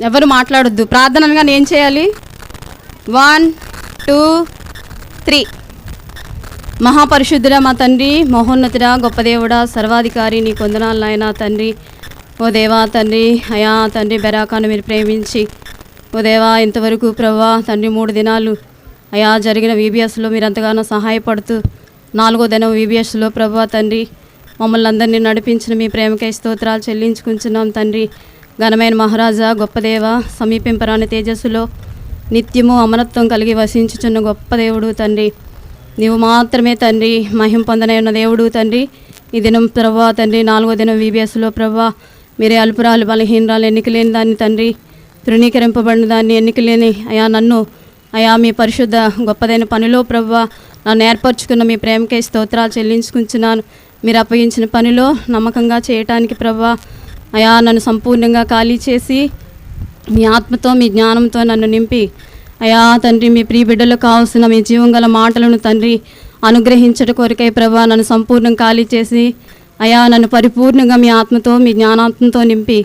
ఎవరు మాట్లాడొద్దు. ప్రార్థనగా ఏం చేయాలి? 1 2 3. మహాపరిశుద్ధుడా మా తండ్రి, మహోన్నతుడా, గొప్ప దేవుడా, సర్వాధికారి, నీ కొందనాలు నాయనా తండ్రి. ఓ దేవా తండ్రి, అయా తండ్రి బెరాకాను మీరు ప్రేమించి ఓ దేవా ఇంతవరకు ప్రభువా తండ్రి 3 దినాలు అయా జరిగిన వీబీఎస్లో మీరు ఎంతగానో సహాయపడుతూ 4వ దినం వీబీఎస్లో ప్రభువా తండ్రి మమ్మల్ని అందరినీ నడిపించిన మీ ప్రేమకై స్తోత్రాలు చెల్లించుకుంటున్నాం తండ్రి. ఘనమైన మహారాజా, గొప్ప దేవ, సమీపింపరాని తేజస్సులో నిత్యము అమరత్వం కలిగి వసించుచున్న గొప్ప దేవుడు తండ్రి. నీవు మాత్రమే తండ్రి మహిమ పొందనే ఉన్న దేవుడు తండ్రి. ఈ దినం ప్రభువా తండ్రి 4వ దినం వీబీఎస్లో ప్రభువా మీరే అల్పురాలు, బలహీనరాలు, ఎన్నికలేని దాన్ని తండ్రి, తృణీకరింపబడిన దాన్ని, ఎన్నికలేని అయా నన్ను అయా మీ పరిశుద్ధ గొప్పదైన పనిలో ప్రభువా నన్ను ఏర్పరచుకున్న మీ ప్రేమకై స్తోత్రాలు చెల్లించుకుంటున్నాను. మీరు అప్పగించిన పనిలో నమ్మకంగా చేయటానికి ప్రభువా అయా నన్ను సంపూర్ణంగా ఖాళీ చేసి మీ ఆత్మతో మీ జ్ఞానంతో నన్ను నింపి అయా తండ్రి మీ ప్రియ బిడ్డలకు కావాల్సిన మీ జీవం గల మాటలను తండ్రి అనుగ్రహించట కొరకై ప్రభువా నన్ను సంపూర్ణంగా ఖాళీ చేసి అయా నన్ను పరిపూర్ణంగా మీ ఆత్మతో మీ జ్ఞానాత్మతో నింపి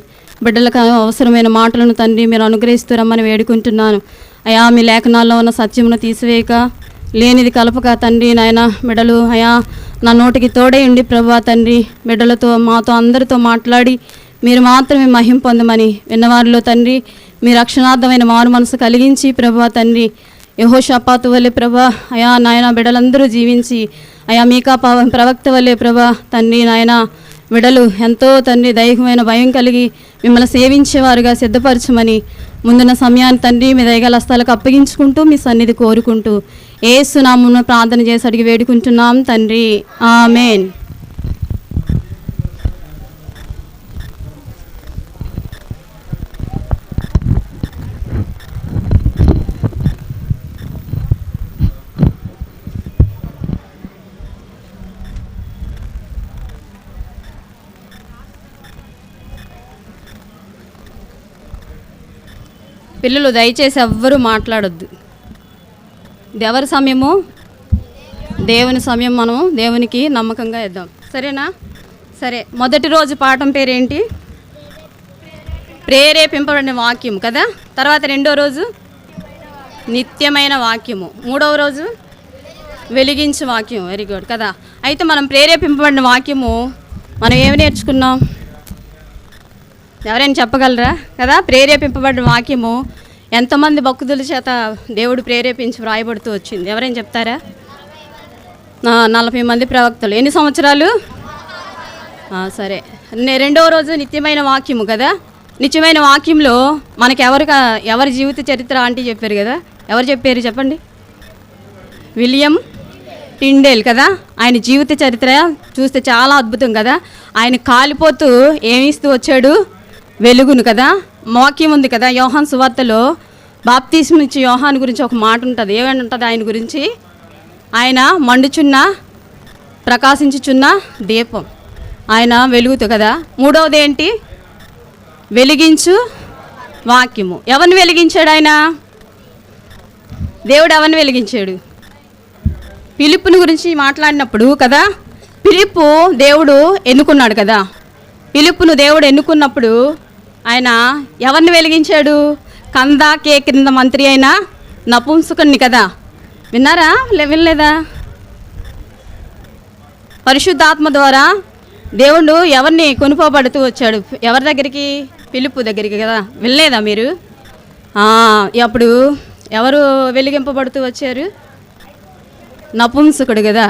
బిడ్డలకు అవసరమైన మాటలను తండ్రి మీరు అనుగ్రహిస్తురమ్మని వేడుకుంటున్నాను. అయా మీ లేఖనాల్లో ఉన్న సత్యమును తీసివేయక లేనిది కలపక తండ్రి నాయన బిడ్డలు అయా నా నోటికి తోడే ఉండి ప్రభువా తండ్రి బిడ్డలతో మాతో అందరితో మాట్లాడి మీరు మాత్రమే మహిమ పొందమని విన్నవారిలో తండ్రి మీ రక్షణార్థమైన మారు మనసు కలిగించి ప్రభువా తండ్రి యెహోషాపాతు వల్లే ప్రభా అయా నాయన బిడ్డలందరూ జీవించి అయా మీకా ప్రవక్త వల్లే ప్రభా తండ్రి నాయన బిడ్డలు ఎంతో తండ్రి దైవమైన భయం కలిగి మిమ్మల్ని సేవించేవారుగా సిద్ధపరచమని ముందున్న సమయాన్ని తండ్రి మీ దయగల హస్తాలకు అప్పగించుకుంటూ మీ సన్నిధి కోరుకుంటూ యేసు నామమున ప్రార్థన చేసి అడిగి వేడుకుంటున్నాం తండ్రి, ఆమేన్. పిల్లలు దయచేసి ఎవ్వరూ మాట్లాడొద్దు. ఇది ఎవరి సమయము? దేవుని సమయం. మనం దేవునికి నమ్మకంగా ఇద్దాం, సరేనా? సరే, మొదటి రోజు పాఠం పేరేంటి? ప్రేరేపింపబడిన వాక్యం కదా. తర్వాత రెండో రోజు నిత్యమైన వాక్యము. మూడవ రోజు వెలిగించే వాక్యం. వెరీ గుడ్ కదా. అయితే మనం ప్రేరేపింపబడిన వాక్యము మనం ఏమి నేర్చుకున్నాం? ఎవరైనా చెప్పగలరా కదా? ప్రేరేపింపబడిన వాక్యము ఎంతమంది భక్తుల చేత దేవుడు ప్రేరేపించి వ్రాయబడుతూ వచ్చింది? ఎవరైనా చెప్తారా? 40 మంది ప్రవక్తలు. ఎన్ని సంవత్సరాలు? సరే, రెండవ రోజు నిత్యమైన వాక్యము కదా. నిత్యమైన వాక్యంలో మనకి ఎవరి జీవిత చరిత్ర ఆంటీ చెప్పారు కదా. ఎవరు చెప్పారు చెప్పండి? విలియం టిండేల్ కదా. ఆయన జీవిత చరిత్ర చూస్తే చాలా అద్భుతం కదా. ఆయన కాలిపోతూ ఏమిస్తూ వచ్చాడు? వెలుగును కదా. వాక్యం ఉంది కదా. యోహాను సువార్తలో బాప్తిస్మం ఇచ్చే యోహాను గురించి ఒక మాట ఉంటుంది. ఏమైనా ఉంటుంది ఆయన గురించి? ఆయన మండుచున్న ప్రకాశించుచున్న దీపం, ఆయన వెలుగుతూ కదా. మూడవది ఏంటి? వెలిగించు వాక్యము. ఎవరిని వెలిగించాడు ఆయన? దేవుడు ఎవరిని వెలిగించాడు? ఫిలిప్పుని గురించి మాట్లాడినప్పుడు కదా, ఫిలిప్పు దేవుడు ఎన్నుకున్నాడు కదా. ఫిలిప్పును దేవుడు ఎన్నుకున్నప్పుడు ఆయన ఎవరిని వెలిగించాడు? కందాకే క్రింద మంత్రి అయిన నపుంసకుని కదా. విన్నారా? వినలేదా? పరిశుద్ధాత్మ ద్వారా దేవుడు ఎవరిని కొనుకోబడుతూ వచ్చాడు? ఎవరి దగ్గరికి? ఫిలిప్పు దగ్గరికి కదా. వినలేదా మీరు? అప్పుడు ఎవరు వెలిగింపబడుతూ వచ్చారు? నపుంసకుడు కదా.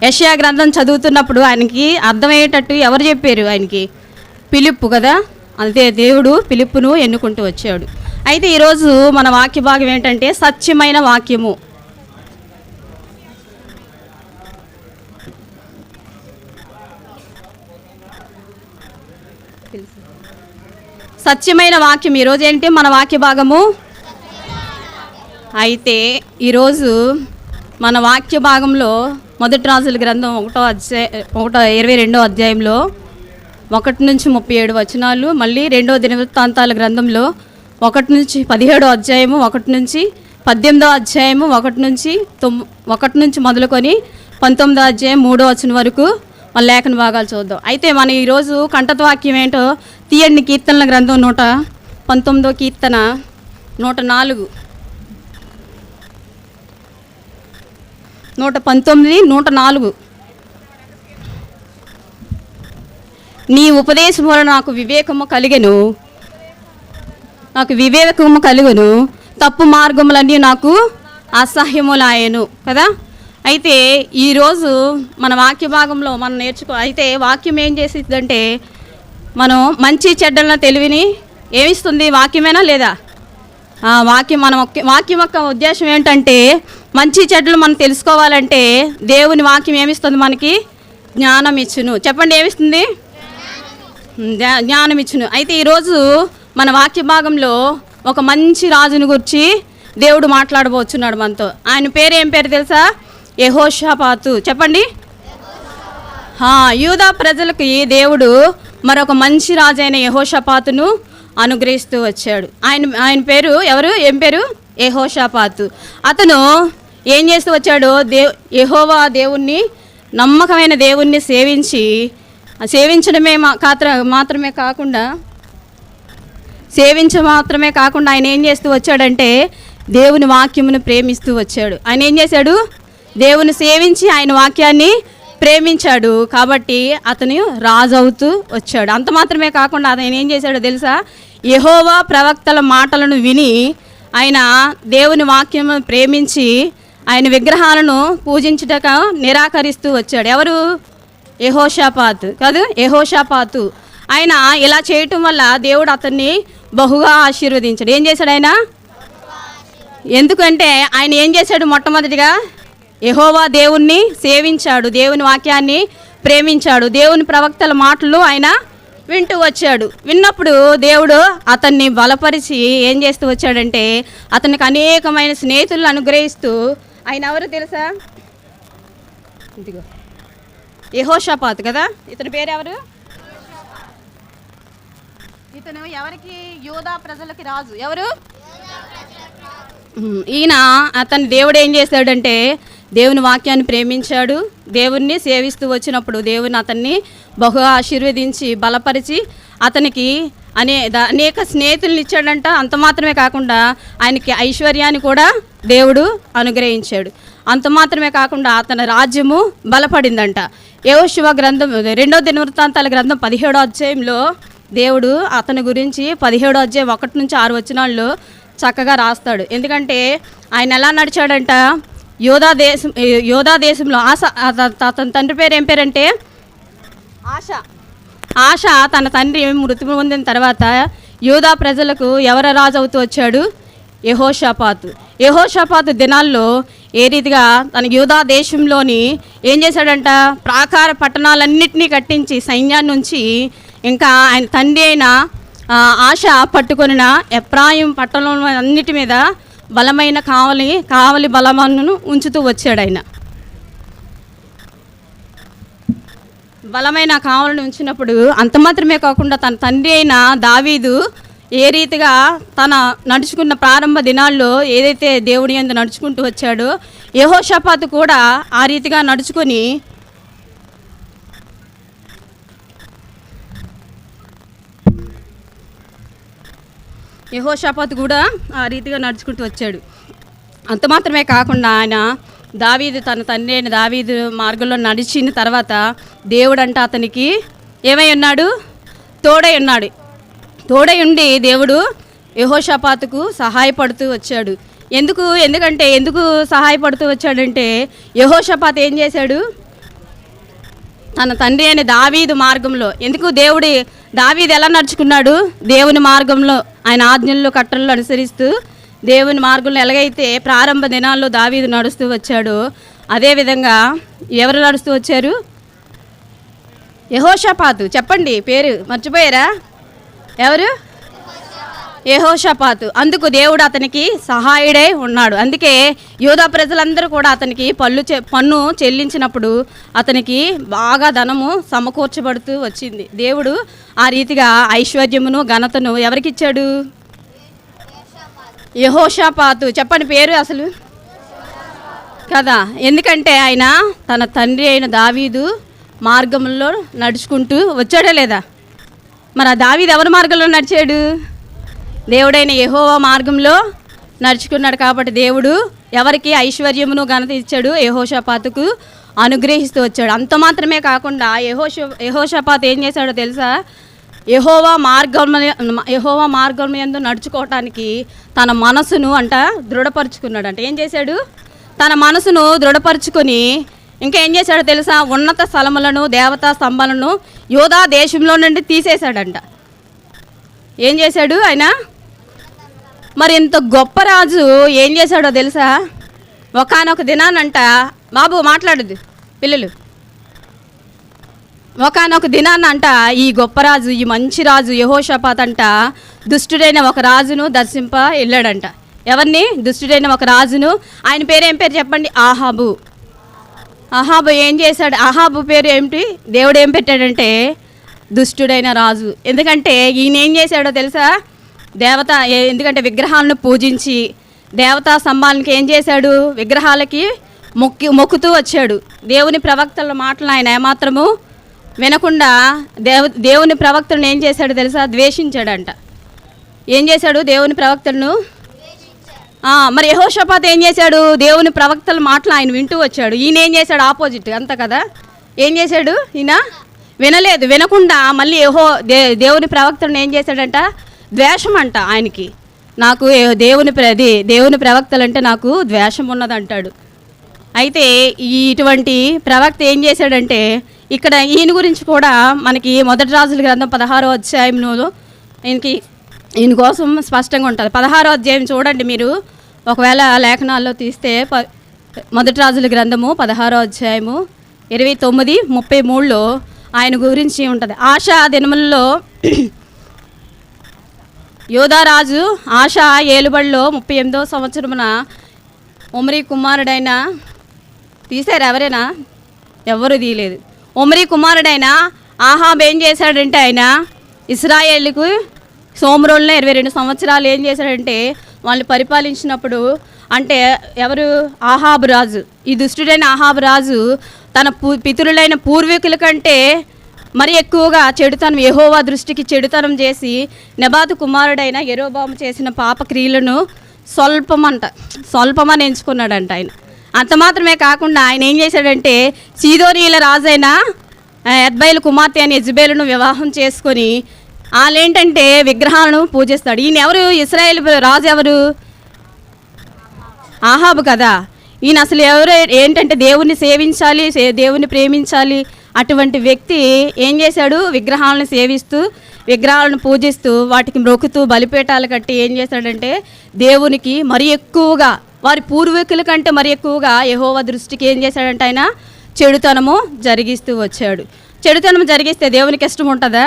యెషయా గ్రంథం చదువుతున్నప్పుడు ఆయనకి అర్థమయ్యేటట్టు ఎవరు చెప్పారు ఆయనకి? ఫిలిప్పు కదా. అంతే, దేవుడు ఫిలిప్పును ఎన్నుకుంటూ వచ్చాడు. అయితే ఈరోజు మన వాక్య భాగం ఏంటంటే సత్యమైన వాక్యము. సత్యమైన వాక్యం ఈరోజు ఏంటి మన వాక్య భాగము. అయితే ఈరోజు మన వాక్య భాగంలో మొదటి రాజుల గ్రంథం 22వ అధ్యాయంలో 1 నుంచి 37 వచనాలు, మళ్ళీ 2వ దినవృత్తాంతాల గ్రంథంలో 1 నుంచి 17వ అధ్యాయము, 1 నుంచి 18వ అధ్యాయము, 1 నుంచి మొదలుకొని 19వ అధ్యాయం 3వ వచనం వరకు మన లేఖన భాగాలు చూద్దాం. అయితే మన ఈరోజు కంఠత వాక్యం ఏంటో తీయండి. కీర్తనల గ్రంథం 119 కీర్తన 104, 119, 104. నీ ఉపదేశం వల్ల నాకు వివేకము కలుగెను, తప్పు మార్గములన్నీ నాకు అసహ్యములాయెను కదా. అయితే ఈరోజు మన వాక్య భాగంలో మనం అయితే వాక్యం ఏం చేసిద్దంటే మనం మంచి చెడ్డల తెలివిని ఏమిస్తుంది? వాక్యమేనా లేదా? వాక్యం యొక్క ఉద్దేశం ఏంటంటే మంచి చెడ్డలు మనం తెలుసుకోవాలంటే దేవుని వాక్యం ఏమిస్తుంది? మనకి జ్ఞానం ఇచ్చును. చెప్పండి, ఏమిస్తుంది? జ్ఞానం ఇచ్చును. అయితే ఈరోజు మన వాక్య భాగంలో ఒక మంచి రాజుని గురించి దేవుడు మాట్లాడబోతున్నాడు మనతో. ఆయన పేరు ఏం పేరు తెలుసా? యెహోషాపాతు. చెప్పండి. యూదా ప్రజలకి దేవుడు మరొక మంచి రాజు అయిన యెహోషాపాతును అనుగ్రహిస్తూ వచ్చాడు. ఆయన పేరు ఎవరు? ఏం పేరు? యెహోషాపాతు. అతను ఏం చేస్తూ వచ్చాడు? యెహోవా దేవుణ్ణి, నమ్మకమైన దేవుణ్ణి సేవించడమే మాత్రమే కాకుండా ఆయన ఏం చేస్తూ వచ్చాడంటే దేవుని వాక్యమును ప్రేమిస్తూ వచ్చాడు. ఆయన ఏం చేశాడు? దేవుని సేవించి ఆయన వాక్యాన్ని ప్రేమించాడు. కాబట్టి అతను రాజు అవుతూ వచ్చాడు. అంత మాత్రమే కాకుండా ఆయన ఏం చేశాడో తెలుసా? యెహోవా ప్రవక్తల మాటలను విని ఆయన దేవుని వాక్యమును ప్రేమించి ఆయన విగ్రహాలను పూజించుటక నిరాకరిస్తూ వచ్చాడు. ఎవరు? యెహోషాపాతు. ఆయన ఇలా చేయటం వల్ల దేవుడు అతన్ని బహుగా ఆశీర్వదించాడు. ఏం చేశాడు ఆయన? ఎందుకంటే ఆయన ఏం చేశాడు? మొట్టమొదటిగా యెహోవా దేవుణ్ణి సేవించాడు, దేవుని వాక్యాన్ని ప్రేమించాడు, దేవుని ప్రవక్తల మాటలు ఆయన వింటూ వచ్చాడు. విన్నప్పుడు దేవుడు అతన్ని బలపరిచి ఏం చేస్తూ వచ్చాడంటే అతనికి అనేకమైన స్నేహితులను అనుగ్రహిస్తూ, ఆయన ఎవరు తెలుసా? ఇదిగో యెహోషాపాతు కదా. ఇతని పేరు ఎవరు? ఇతను ఎవరికి? యూదా ప్రజలకి రాజు. ఎవరు? ఈయన అతని దేవుడు ఏం చేశాడంటే దేవుని వాక్యాన్ని ప్రేమించాడు, దేవుణ్ణి సేవిస్తూ వచ్చినప్పుడు దేవుని అతన్ని బహుగా ఆశీర్వదించి బలపరిచి అతనికి అనేక స్నేహితులను ఇచ్చాడంట. అంత మాత్రమే కాకుండా ఆయనకి ఐశ్వర్యాన్ని కూడా దేవుడు అనుగ్రహించాడు. అంత మాత్రమే కాకుండా అతని రాజ్యము బలపడిందంట. యెహోషువ గ్రంథం 2వ దినవృత్తాంతాల గ్రంథం 17వ అధ్యాయంలో దేవుడు అతని గురించి 17వ అధ్యాయం 1 నుంచి 6 వచనాల్లో చక్కగా రాస్తాడు. ఎందుకంటే ఆయన ఎలా నడిచాడంట? యోధా దేశంలో అతని తండ్రి పేరు ఏం పేరంటే ఆశ తన తండ్రి మృతి పొందిన తర్వాత యూదా ప్రజలకు ఎవరు రాజు అవుతూ వచ్చాడు? యెహోషాపాతు దినాల్లో ఏ రీతిగా తన యూదా దేశంలోని ఏం చేశాడంట? ప్రాకార పట్టణాలన్నింటినీ కట్టించి సైన్యాన్ని నుంచి ఇంకా ఆయన తండ్రి అయిన ఆశ పట్టుకొనిన ఎఫ్రాయిం పట్టణం అన్నిటి మీద బలమైన కావలి బలమను ఉంచుతూ వచ్చాడు. ఆయన బలమైన కావలిని ఉంచినప్పుడు అంత మాత్రమే కాకుండా తన తండ్రి అయిన దావీదు ఏ రీతిగా తన నడుచుకున్న ప్రారంభ దినాల్లో ఏదైతే దేవుడి యందు నడుచుకుంటూ వచ్చాడో యెహోషాపాతు కూడా ఆ రీతిగా నడుచుకొని నడుచుకుంటూ వచ్చాడు. అంత మాత్రమే కాకుండా ఆయన తన తండ్రి అయిన దావీదు మార్గంలో నడిచిన తర్వాత దేవుడు అంటే అతనికి ఏమై ఉన్నాడు? తోడై ఉన్నాడు. తోడై ఉండి దేవుడు యెహోషాపాతుకు సహాయపడుతూ వచ్చాడు. ఎందుకు సహాయపడుతూ వచ్చాడంటే యెహోషాపాతు ఏం చేశాడు? తన తండ్రి అయిన దావీదు మార్గంలో దావీదు ఎలా నడుచుకున్నాడు? దేవుని మార్గంలో ఆయన ఆజ్ఞల్లో కట్టలను అనుసరిస్తూ దేవుని మార్గంలో ఎలాగైతే ప్రారంభ దినాల్లో దావీదు నడుస్తూ వచ్చాడో అదేవిధంగా ఎవరు నడుస్తూ వచ్చారు? యెహోషాపాతు. చెప్పండి, పేరు మర్చిపోయారా? ఎవరు? యెహోషాపాతు. అందుకు దేవుడు అతనికి సహాయుడై ఉన్నాడు. అందుకే యూదా ప్రజలందరూ కూడా అతనికి పన్ను చెల్లించినప్పుడు అతనికి బాగా ధనము సమకూర్చబడుతూ వచ్చింది. దేవుడు ఆ రీతిగా ఐశ్వర్యమును ఘనతను ఎవరికిచ్చాడు? యెహోషాపాతు. చెప్పండి పేరు అసలు కదా. ఎందుకంటే ఆయన తన తండ్రి అయిన దావీదు మార్గంలో నడుచుకుంటూ వచ్చాడా లేదా? మరి ఆ దావీదు ఎవరి మార్గంలో నడిచాడు? దేవుడైన యెహోవా మార్గంలో నడుచుకున్నాడు కాబట్టి దేవుడు ఎవరికి ఐశ్వర్యమును ఘనత ఇచ్చాడు? యెహోషాపాతుకు అనుగ్రహిస్తూ వచ్చాడు. అంత మాత్రమే కాకుండా యెహోషాపాతు ఏం చేశాడో తెలుసా? యెహోవా మార్గం యందు నడుచుకోవటానికి తన మనసును దృఢపరుచుకున్నాడంట. ఏం చేశాడు? తన మనసును దృఢపరుచుకొని ఇంకా ఏం చేశాడో తెలుసా? ఉన్నత స్థలములను, దేవతా స్తంభాలను యోధా దేశంలో నుండి తీసేశాడంట. ఏం చేశాడు ఆయన? మరి ఇంత గొప్ప రాజు ఏం చేశాడో తెలుసా? ఒకానొక దినానంట, బాబు మాట్లాడదు పిల్లలు, ఒకానొక దినానంట ఈ గొప్ప రాజు, ఈ మంచి రాజు యెహోషాపాతు అంట దుష్టుడైన ఒక రాజును దర్శింప వెళ్ళాడంట. ఎవరిని? దుష్టుడైన ఒక రాజును. ఆయన పేరు ఏం పేరు చెప్పండి? ఆహాబు. ఆహాబు ఏం చేశాడు? ఆహాబు పేరు ఏమిటి? దేవుడు ఏం పెట్టాడంటే దుష్టుడైన రాజు. ఎందుకంటే ఈయన ఏం చేశాడో తెలుసా? ఎందుకంటే విగ్రహాలను పూజించి దేవతా స్తంభాలకి ఏం చేశాడు? విగ్రహాలకి మొక్కుతూ వచ్చాడు. దేవుని ప్రవక్తల మాటలు ఆయన ఏమాత్రము వినకుండా దేవుని ప్రవక్తలను ఏం చేశాడు తెలుసా? ద్వేషించాడంట. ఏం చేశాడు? దేవుని ప్రవక్తలను. మరి యెహోషాపాతు ఏం చేశాడు? దేవుని ప్రవక్తల మాటలు ఆయన వింటూ వచ్చాడు. ఈయన ఏం చేశాడు? ఆపోజిట్ అంత కదా. ఏం చేశాడు? ఈయన వినలేదు. వినకుండా మళ్ళీ దేవుని ప్రవక్తలను ఏం చేశాడంట? ద్వేషం అంట ఆయనకి. నాకు దేవుని ప్రవక్తలంటే నాకు ద్వేషం ఉన్నదంటాడు. అయితే ఇటువంటి ప్రవక్త ఏం చేశాడంటే ఇక్కడ ఈయన గురించి కూడా మనకి మొదటి రాజుల గ్రంథం 16వ అధ్యాయంలో ఈయన కోసం స్పష్టంగా ఉంటుంది. 16వ అధ్యాయం చూడండి మీరు, ఒకవేళ లేఖనాల్లో తీస్తే మొదటి రాజుల గ్రంథము 16వ అధ్యాయము 29, 33లో ఆయన గురించి ఉంటుంది. ఆశా దినములలో యోధారాజు ఆశా ఏలుబడిలో 38వ సంవత్సరమున ఒమ్రీ కుమారుడైన తీశారు ఎవరైనా? ఎవరు తీయలేదు. ఒమ్రీ కుమారుడైన ఆహాబ్ ఏం చేశాడంటే ఆయన ఇశ్రాయేలుకు సోమరోళ్ళనే 22 సంవత్సరాలు ఏం చేశాడంటే వాళ్ళని పరిపాలించినప్పుడు, అంటే ఎవరు? ఆహాబు రాజు. ఈ దుష్టుడైన ఆహాబు రాజు తన పితరులైన పూర్వీకుల కంటే మరి ఎక్కువగా చెడుతనం, యెహోవా దృష్టికి చెడుతనం చేసి నెబాతు కుమారుడైన యెరోబాము చేసిన పాపక్రియలను స్వల్పమని ఎంచుకున్నాడంట ఆయన. అంత మాత్రమే కాకుండా ఆయన ఏం చేశాడంటే సీదోనీయుల రాజైన ఎద్బయలు కుమార్తె అని యెజబెలును వివాహం చేసుకొని వాళ్ళేంటంటే విగ్రహాలను పూజిస్తాడు. ఈయన ఎవరు? ఇశ్రాయేల్ రాజు ఎవరు? ఆహాబు కదా. ఈయన అసలు ఎవరు ఏంటంటే దేవుణ్ణి సేవించాలి, దేవుని ప్రేమించాలి అటువంటి వ్యక్తి ఏం చేశాడు? విగ్రహాలను సేవిస్తూ, విగ్రహాలను పూజిస్తూ, వాటికి మ్రొక్కుతూ, బలిపీఠాలు కట్టి ఏం చేశాడంటే దేవునికి మరి ఎక్కువగా, వారి పూర్వీకుల కంటే మరి ఎక్కువగా యెహోవా దృష్టికి ఏం చేశాడంటే ఆయన చెడుతనము జరిగిస్తూ వచ్చాడు. చెడుతనం జరిగిస్తే దేవునికి ఇష్టం ఉంటుందా?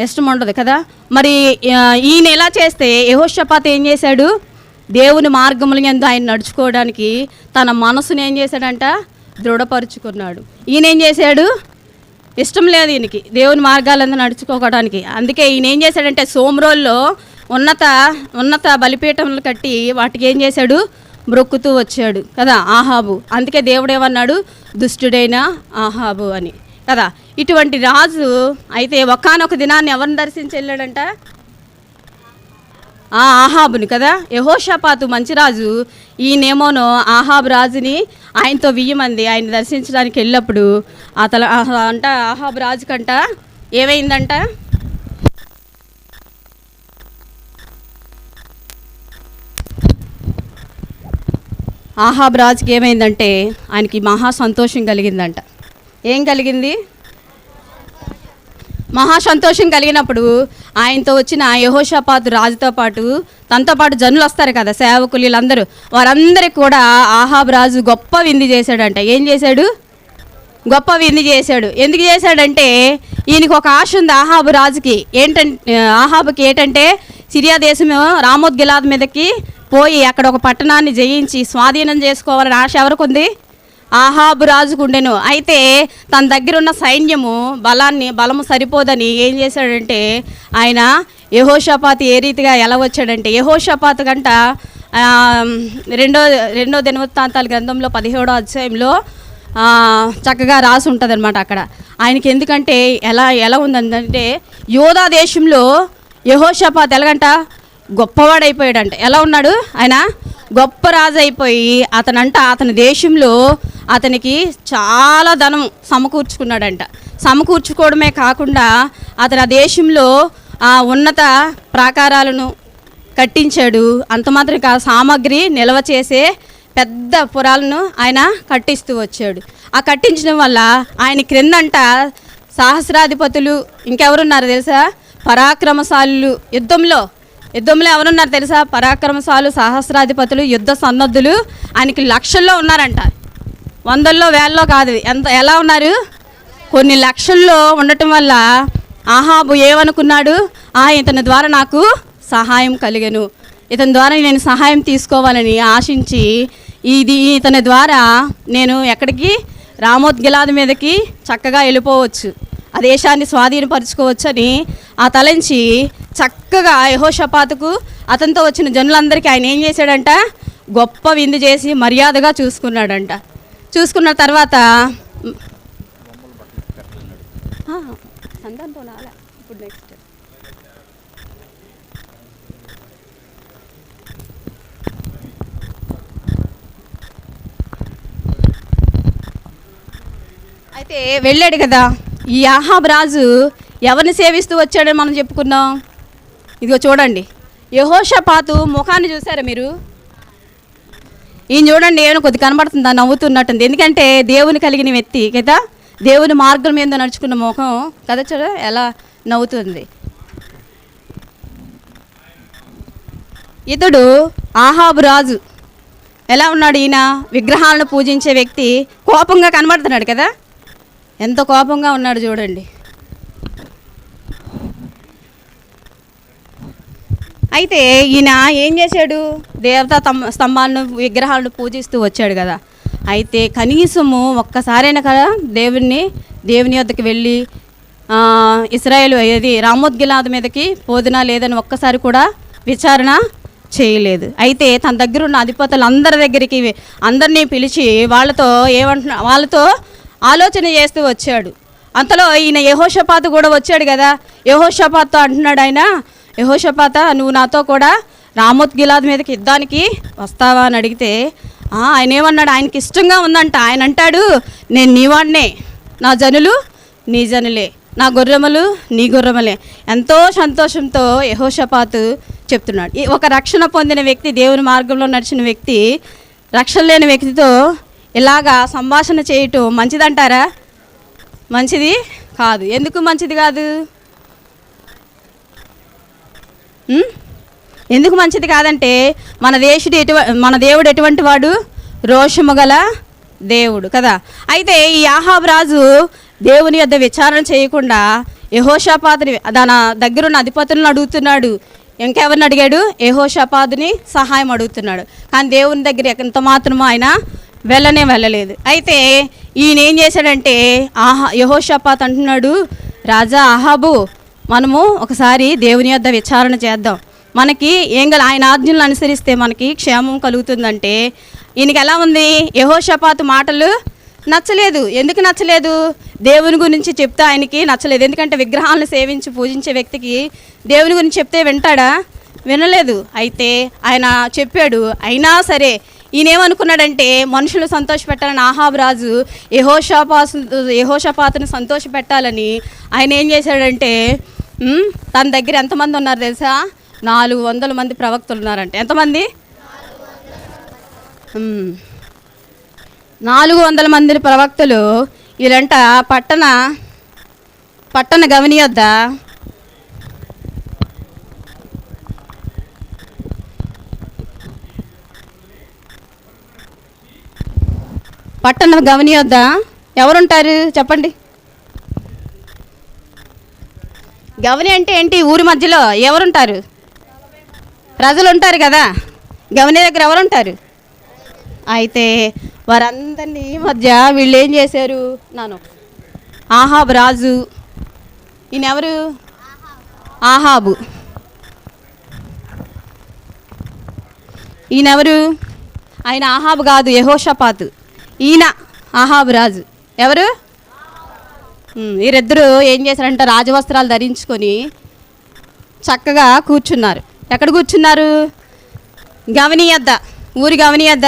ఇష్టం ఉండదు కదా. మరి ఈయన ఎలా చేస్తే యెహోషాపాతు ఏం చేశాడు? దేవుని మార్గముల యందు ఆయన నడుచుకోవడానికి తన మనసును ఏం చేశాడంట? దృఢపరుచుకున్నాడు. ఈయన ఏం చేశాడు? ఇష్టం లేదు ఈయనకి దేవుని మార్గాలందు నడుచుకోవడానికి. అందుకే ఈయన ఏం చేశాడంటే సోమ్రోల్లో ఉన్నత బలిపీఠములు కట్టి వాటికి ఏం చేశాడు? మ్రొక్కుతూ వచ్చాడు కదా ఆహాబు. అందుకే దేవుడు ఏమన్నాడు? దుష్టుడైన ఆహాబు అని కదా. ఇటువంటి రాజు అయితే ఒకానొక దినాన్ని ఎవరిని దర్శించి వెళ్ళాడంట? ఆహాబుని కదా. యెహోషాపాతు మంచి రాజు, ఈయనేమోనో ఆహాబు రాజుని ఆయనతో 1000 మంది ఆయన దర్శించడానికి వెళ్ళినప్పుడు ఆహాబు రాజు కంట ఏమైందంట? ఆహాబు రాజుకి ఏమైందంటే ఆయనకి మహా సంతోషం కలిగిందంట. ఏం కలిగింది? మహా సంతోషం కలిగినప్పుడు ఆయనతో వచ్చిన యెహోషాపాతు రాజుతో పాటు తనతో పాటు జనులు వస్తారు కదా, సేవకులు, వీళ్ళందరూ, వారందరికీ కూడా ఆహాబు రాజు గొప్ప విందు చేశాడంట. ఏం చేశాడు? గొప్ప విందు చేశాడు. ఎందుకు చేశాడంటే ఈయనకి ఒక ఆశ ఉంది ఆహాబు రాజుకి. ఆహాబుకి ఏంటంటే సిరియా దేశము రామోత్ గిలాద్ మీదకి పోయి అక్కడ ఒక పట్టణాన్ని జయించి స్వాధీనం చేసుకోవాలని ఆశ ఎవరికి ఉంది? ఆహాబు రాజుకు ఉండెను. అయితే తన దగ్గర ఉన్న సైన్యము బలము సరిపోదని ఏం చేశాడంటే ఆయన యెహోషాపాతు ఏ రీతిగా ఎలా వచ్చాడంటే యెహోషాపాతు కంట రెండో దినవృత్తాంతాల గ్రంథంలో 17వ అధ్యాయంలో చక్కగా రాసి ఉంటుంది అనమాట. అక్కడ ఆయనకి ఎందుకంటే ఎలా ఉందంటే యోధా దేశంలో యెహోషాపాతు ఎలాగంట గొప్పవాడైపోయాడంట. ఎలా ఉన్నాడు ఆయన? గొప్ప రాజు అయిపోయి అతని దేశంలో అతనికి చాలా ధనం సమకూర్చుకున్నాడంట. సమకూర్చుకోవడమే కాకుండా అతను ఆ దేశంలో ఉన్నత ప్రాకారాలను కట్టించాడు. అంత మాత్రం కాదు, సామాగ్రి నిల్వ చేసే పెద్ద పురాలను ఆయన కట్టిస్తూ వచ్చాడు. ఆ కట్టించడం వల్ల ఆయన క్రిందంట సహస్రాధిపతులు ఇంకెవరున్నారు తెలుసా? పరాక్రమశాలులు. యుద్ధంలో ఎవరున్నారు తెలుసా? పరాక్రమశాలు, సహస్రాధిపతులు, యుద్ధ సన్నద్ధులు ఆయనకి లక్షల్లో ఉన్నారంట. వందల్లో వేల్లో కాదు. ఎలా ఉన్నారు? కొన్ని లక్షల్లో ఉండటం వల్ల ఆహాబు ఏమనుకున్నాడు? ఇతని ద్వారా నాకు సహాయం కలిగను, ఇతని ద్వారా నేను సహాయం తీసుకోవాలని ఆశించి ఇతని ద్వారా నేను ఎక్కడికి? రామోత్ గిలాదు మీదకి చక్కగా వెళ్ళిపోవచ్చు, ఆ దేశాన్ని స్వాధీనపరచుకోవచ్చు అని తలంచి చక్కగా యెహోషాపాతుకు అతనితో వచ్చిన జనులందరికీ ఆయన ఏం చేశాడంట? గొప్ప విందు చేసి మర్యాదగా చూసుకున్నాడంట. చూసుకున్న తర్వాత ఇప్పుడు నెక్స్ట్ అయితే వెళ్ళాడు కదా. ఈ ఆహాబ్ రాజు ఎవరిని సేవిస్తూ వచ్చాడని మనం చెప్పుకున్నాం. ఇదిగో చూడండి, యెహోషాపాతు ముఖాన్ని చూసారా మీరు? ఈయన చూడండి, ఏమైనా కొద్ది కనబడుతుందా? నవ్వుతున్నట్టుంది. ఎందుకంటే దేవుని కలిగిన వ్యక్తి కదా, దేవుని మార్గం మీద నడుచుకున్న ముఖం కదా, చూడ ఎలా నవ్వుతుంది. ఇతడు ఆహాబు రాజు ఎలా ఉన్నాడు? ఈయన విగ్రహాలను పూజించే వ్యక్తి, కోపంగా కనబడుతున్నాడు కదా, ఎంత కోపంగా ఉన్నాడు చూడండి. అయితే ఈయన ఏం చేశాడు? దేవతా స్తంభాలను, విగ్రహాలను పూజిస్తూ వచ్చాడు కదా. అయితే కనీసము ఒక్కసారైనా కదా దేవుని వద్దకు వెళ్ళి ఇశ్రాయేలు రామోత్ గిలాదు మీదకి పోదునా లేదని ఒక్కసారి కూడా విచారణ చేయలేదు. అయితే తన దగ్గర ఉన్న అధిపతులు అందరినీ పిలిచి వాళ్ళతో ఆలోచన చేస్తూ వచ్చాడు. అంతలో ఈయన యెహోషాపాతు కూడా వచ్చాడు కదా. యెహోషాపాతు అంటున్నాడు ఆయన, యెహోషాపాత నువ్వు నాతో కూడా రామోత్ గిలాదు మీదకి యుద్ధానికి వస్తావా అని అడిగితే ఆయన ఏమన్నాడు? ఆయనకి ఇష్టంగా ఉందంట. ఆయన అంటాడు, నేను నీ వాడినే, నా జనులు నీ జనులే, నా గుర్రములు నీ గుర్రములే. ఎంతో సంతోషంతో యెహోషాపాతు చెప్తున్నాడు. ఒక రక్షణ పొందిన వ్యక్తి, దేవుని మార్గంలో నడిచిన వ్యక్తి, రక్షణ లేని వ్యక్తితో ఇలాగా సంభాషణ చేయటం మంచిదంటారా? మంచిది కాదు. ఎందుకు మంచిది కాదు? ఎందుకు మంచిది కాదంటే మన దేవుడు ఎటువంటి వాడు? రోషము గల దేవుడు కదా. అయితే ఈ ఆహాబు రాజు దేవుని యొద్ద విచారణ చేయకుండా యెహోషాపాతుని దాని దగ్గరున్న అధిపతులను అడుగుతున్నాడు. ఇంకెవరిని అడిగాడు? యెహోషాపాతుని సహాయం అడుగుతున్నాడు. కానీ దేవుని దగ్గర ఎంత మాత్రమో ఆయన వెళ్ళలేదు. అయితే ఈయన ఏం చేశాడంటే యెహోషాపాతు అంటున్నాడు, రాజా ఆహాబు, మనము ఒకసారి దేవుని యొద్ద విచారణ చేద్దాం, మనకి ఆయన ఆజ్ఞలను అనుసరిస్తే మనకి క్షేమం కలుగుతుందంటే. ఈయనకి ఎలా ఉంది? యెహోషాపాతు మాటలు నచ్చలేదు. ఎందుకు నచ్చలేదు? దేవుని గురించి చెప్తే ఆయనకి నచ్చలేదు. ఎందుకంటే విగ్రహాలను సేవించి పూజించే వ్యక్తికి దేవుని గురించి చెప్తే వింటాడా? వినలేదు. అయితే ఆయన చెప్పాడు. అయినా సరే ఈయనేమనుకున్నాడంటే మనుషులు సంతోషపెట్టాలని ఆహాబు రాజు యెహోషాపాతుని సంతోషపెట్టాలని ఆయన ఏం చేశాడంటే తన దగ్గర ఎంతమంది ఉన్నారు తెలుసా? 400 మంది ప్రవక్తలు ఉన్నారంట. ఎంతమంది? 400 మంది ప్రవక్తలు. వీళ్ళంట పట్టణ గవని వద్ద ఎవరుంటారు చెప్పండి? గవని అంటే ఏంటి? ఊరి మధ్యలో ఎవరుంటారు? ప్రజలు ఉంటారు కదా. గవని దగ్గర ఎవరుంటారు? అయితే వారందరినీ మధ్య వీళ్ళు ఏం చేశారు? ఆహాబు రాజు, ఈయన ఎవరు? ఆహాబు. ఈయనెవరు? ఆయన ఆహాబు కాదు, యెహోషాపాతు. ఈయన ఆహాబు రాజు. ఎవరు? వీరిద్దరూ ఏం చేశారంటే రాజవస్త్రాలు ధరించుకొని చక్కగా కూర్చున్నారు. ఎక్కడ కూర్చున్నారు? గవనియద్ద, ఊరి గవనియద్ద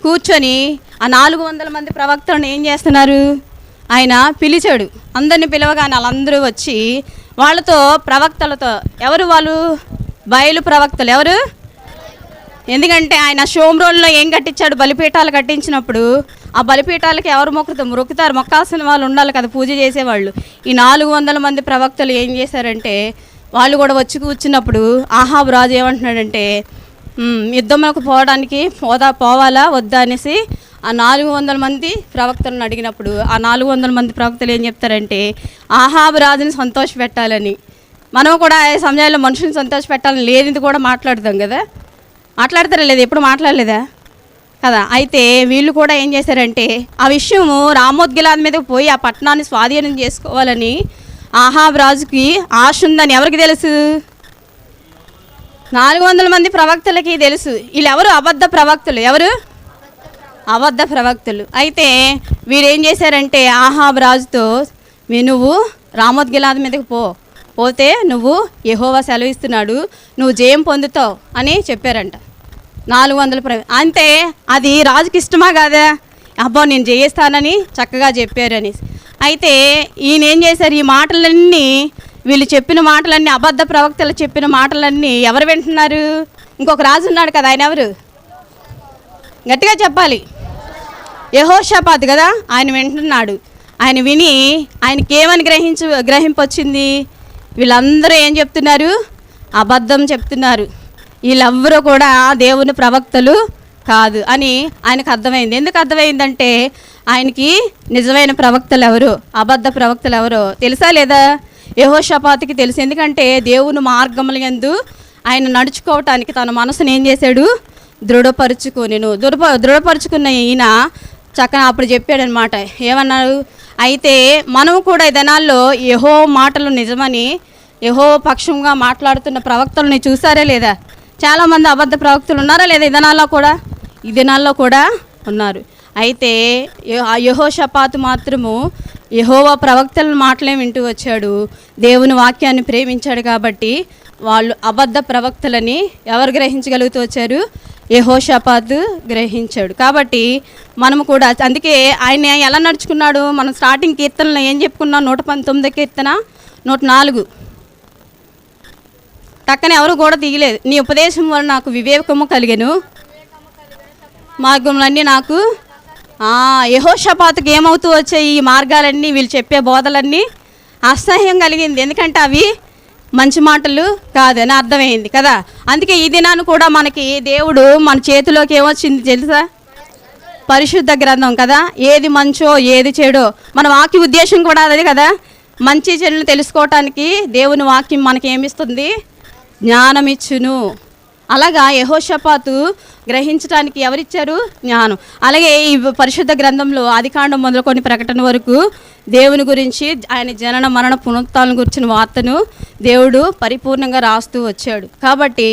కూర్చొని ఆ 400 మంది ప్రవక్తలను ఏం చేస్తున్నారు? ఆయన పిలిచాడు. అందరిని పిలవగానే వాళ్ళందరూ వచ్చి వాళ్ళతో ప్రవక్తలతో, ఎవరు వాళ్ళు? బయలు ప్రవక్తలు. ఎవరు? ఎందుకంటే ఆయన షోమ్రోన్లో ఏం కట్టించాడు? బలిపీఠాలు కట్టించినప్పుడు ఆ బలిపీఠాలకి ఎవరు మొక్కుతారు? మొక్కాల్సిన వాళ్ళు ఉండాలి కదా, పూజ చేసేవాళ్ళు. ఈ 400 మంది ప్రవక్తలు ఏం చేశారంటే వాళ్ళు కూడా వచ్చి కూర్చున్నప్పుడు ఆహాబు రాజు ఏమంటున్నాడంటే, యుద్ధంలోకి పోవడానికి పోవాలా వద్దా అనేసి ఆ 400 మంది ప్రవక్తలను అడిగినప్పుడు ఆ 400 మంది ప్రవక్తలు ఏం చెప్తారంటే ఆహాబు రాజుని సంతోషపెట్టాలని. మనం కూడా ఈ సమయాల్లో మనుషుని సంతోషపెట్టాలని లేనిది కూడా మాట్లాడతాం కదా, మాట్లాడతారా లేదా? ఎప్పుడు మాట్లాడలేదా కదా? అయితే వీళ్ళు కూడా ఏం చేశారంటే ఆ విషయము రామోద్గిలాద్ మీదకి పోయి ఆ పట్టణాన్ని స్వాధీనం చేసుకోవాలని ఆహాబు రాజుకి ఆశ ఉందని ఎవరికి తెలుసు? 400 మంది ప్రవక్తలకి తెలుసు. వీళ్ళు ఎవరు? అబద్ధ ప్రవక్తలు. ఎవరు? అబద్ధ ప్రవక్తలు. అయితే వీరేం చేశారంటే ఆహాబు రాజుతో, నువ్వు రామోద్గిలాద్ మీదకి పోతే నువ్వు యెహోవా సెలవిస్తున్నాడు, నువ్వు జయం పొందుతావు అని చెప్పారంట. 400 అంతే. అది రాజుకి ఇష్టమా కాదా? అబ్బా నేను జయిస్తానని చక్కగా చెప్పారని. అయితే ఈయన ఏం చేశారు? ఈ మాటలన్నీ, వీళ్ళు చెప్పిన మాటలన్నీ, అబద్ధ ప్రవక్తలు చెప్పిన మాటలన్నీ ఎవరు వింటున్నారు? ఇంకొక రాజు ఉన్నాడు కదా, ఆయన ఎవరు? గట్టిగా చెప్పాలి. యెహోషాపాతు కదా, ఆయన వింటున్నాడు. ఆయన విని ఆయనకి ఏమని గ్రహింపొచ్చింది? వీళ్ళందరూ ఏం చెప్తున్నారు? అబద్ధం చెప్తున్నారు, వీళ్ళెవ్వరూ కూడా దేవుని ప్రవక్తలు కాదు అని ఆయనకు అర్థమైంది. ఎందుకు అర్థమైందంటే ఆయనకి నిజమైన ప్రవక్తలు ఎవరు, అబద్ధ ప్రవక్తలు ఎవరో తెలుసా లేదా? యెహోషాపాతుకి తెలుసు. ఎందుకంటే దేవుని మార్గముల యందు ఆయన నడుచుకోవటానికి తన మనసును ఏం చేశాడు? దృఢపరుచుకున్న ఈయన చక్కగా అప్పుడు చెప్పాడనమాట. ఏమన్నారు? అయితే మనం కూడా ఈ దినాల్లో యెహో మాటలు నిజమని యెహో పక్షంగా మాట్లాడుతున్న ప్రవక్తలని చూసారా లేదా? చాలామంది అబద్ధ ప్రవక్తలు ఉన్నారా లేదా? ఈ దినాల్లో కూడా ఉన్నారు. అయితే యెహోషాపాతు మాత్రము యెహోవా ప్రవక్తల మాటలే వింటూ వచ్చాడు, దేవుని వాక్యాన్ని ప్రేమించాడు. కాబట్టి వాళ్ళు అబద్ధ ప్రవక్తలని ఎవరు గ్రహించగలుగుతూ వచ్చారు? యెహోషాపాతు గ్రహించాడు. కాబట్టి మనము కూడా అందుకే ఆయన ఎలా నడుచుకున్నాడు? మనం స్టార్టింగ్ కీర్తనలో ఏం చెప్పుకున్నాం? 119 కీర్తన 104. టక్కన ఎవరు కూడా దిగలేదు. నీ ఉపదేశం వల్ల నాకు వివేకము కలిగెను, మార్గములన్నీ నాకు. యెహోషాపాతుకి ఏమవుతూ వచ్చాయి? ఈ మార్గాలన్నీ, వీళ్ళు చెప్పే బోధలన్నీ అసహ్యం కలిగింది. ఎందుకంటే అవి మంచి మాటలు కాదని అర్థమైంది కదా. అందుకే ఈ దినాన్ని కూడా మనకి దేవుడు మన చేతిలోకి ఏమొచ్చింది తెలుసా? పరిశుద్ధ గ్రంథం కదా. ఏది మంచో ఏది చెడో మన వాక్య ఉద్దేశం కూడా అదే కదా. మంచి చెడును తెలుసుకోవటానికి దేవుని వాక్యం మనకి ఏమిస్తుంది? జ్ఞానం ఇచ్చును. అలాగా యెహోషాపాతు గ్రహించడానికి ఎవరిచ్చారు? జ్ఞానం. అలాగే ఈ పరిశుద్ధ గ్రంథంలో ఆదికాండం మొదలుకొని ప్రకటన వరకు దేవుని గురించి, ఆయన జనన మరణ పునరుత్థానం గురించిన వార్తను దేవుడు పరిపూర్ణంగా రాస్తూ వచ్చాడు. కాబట్టి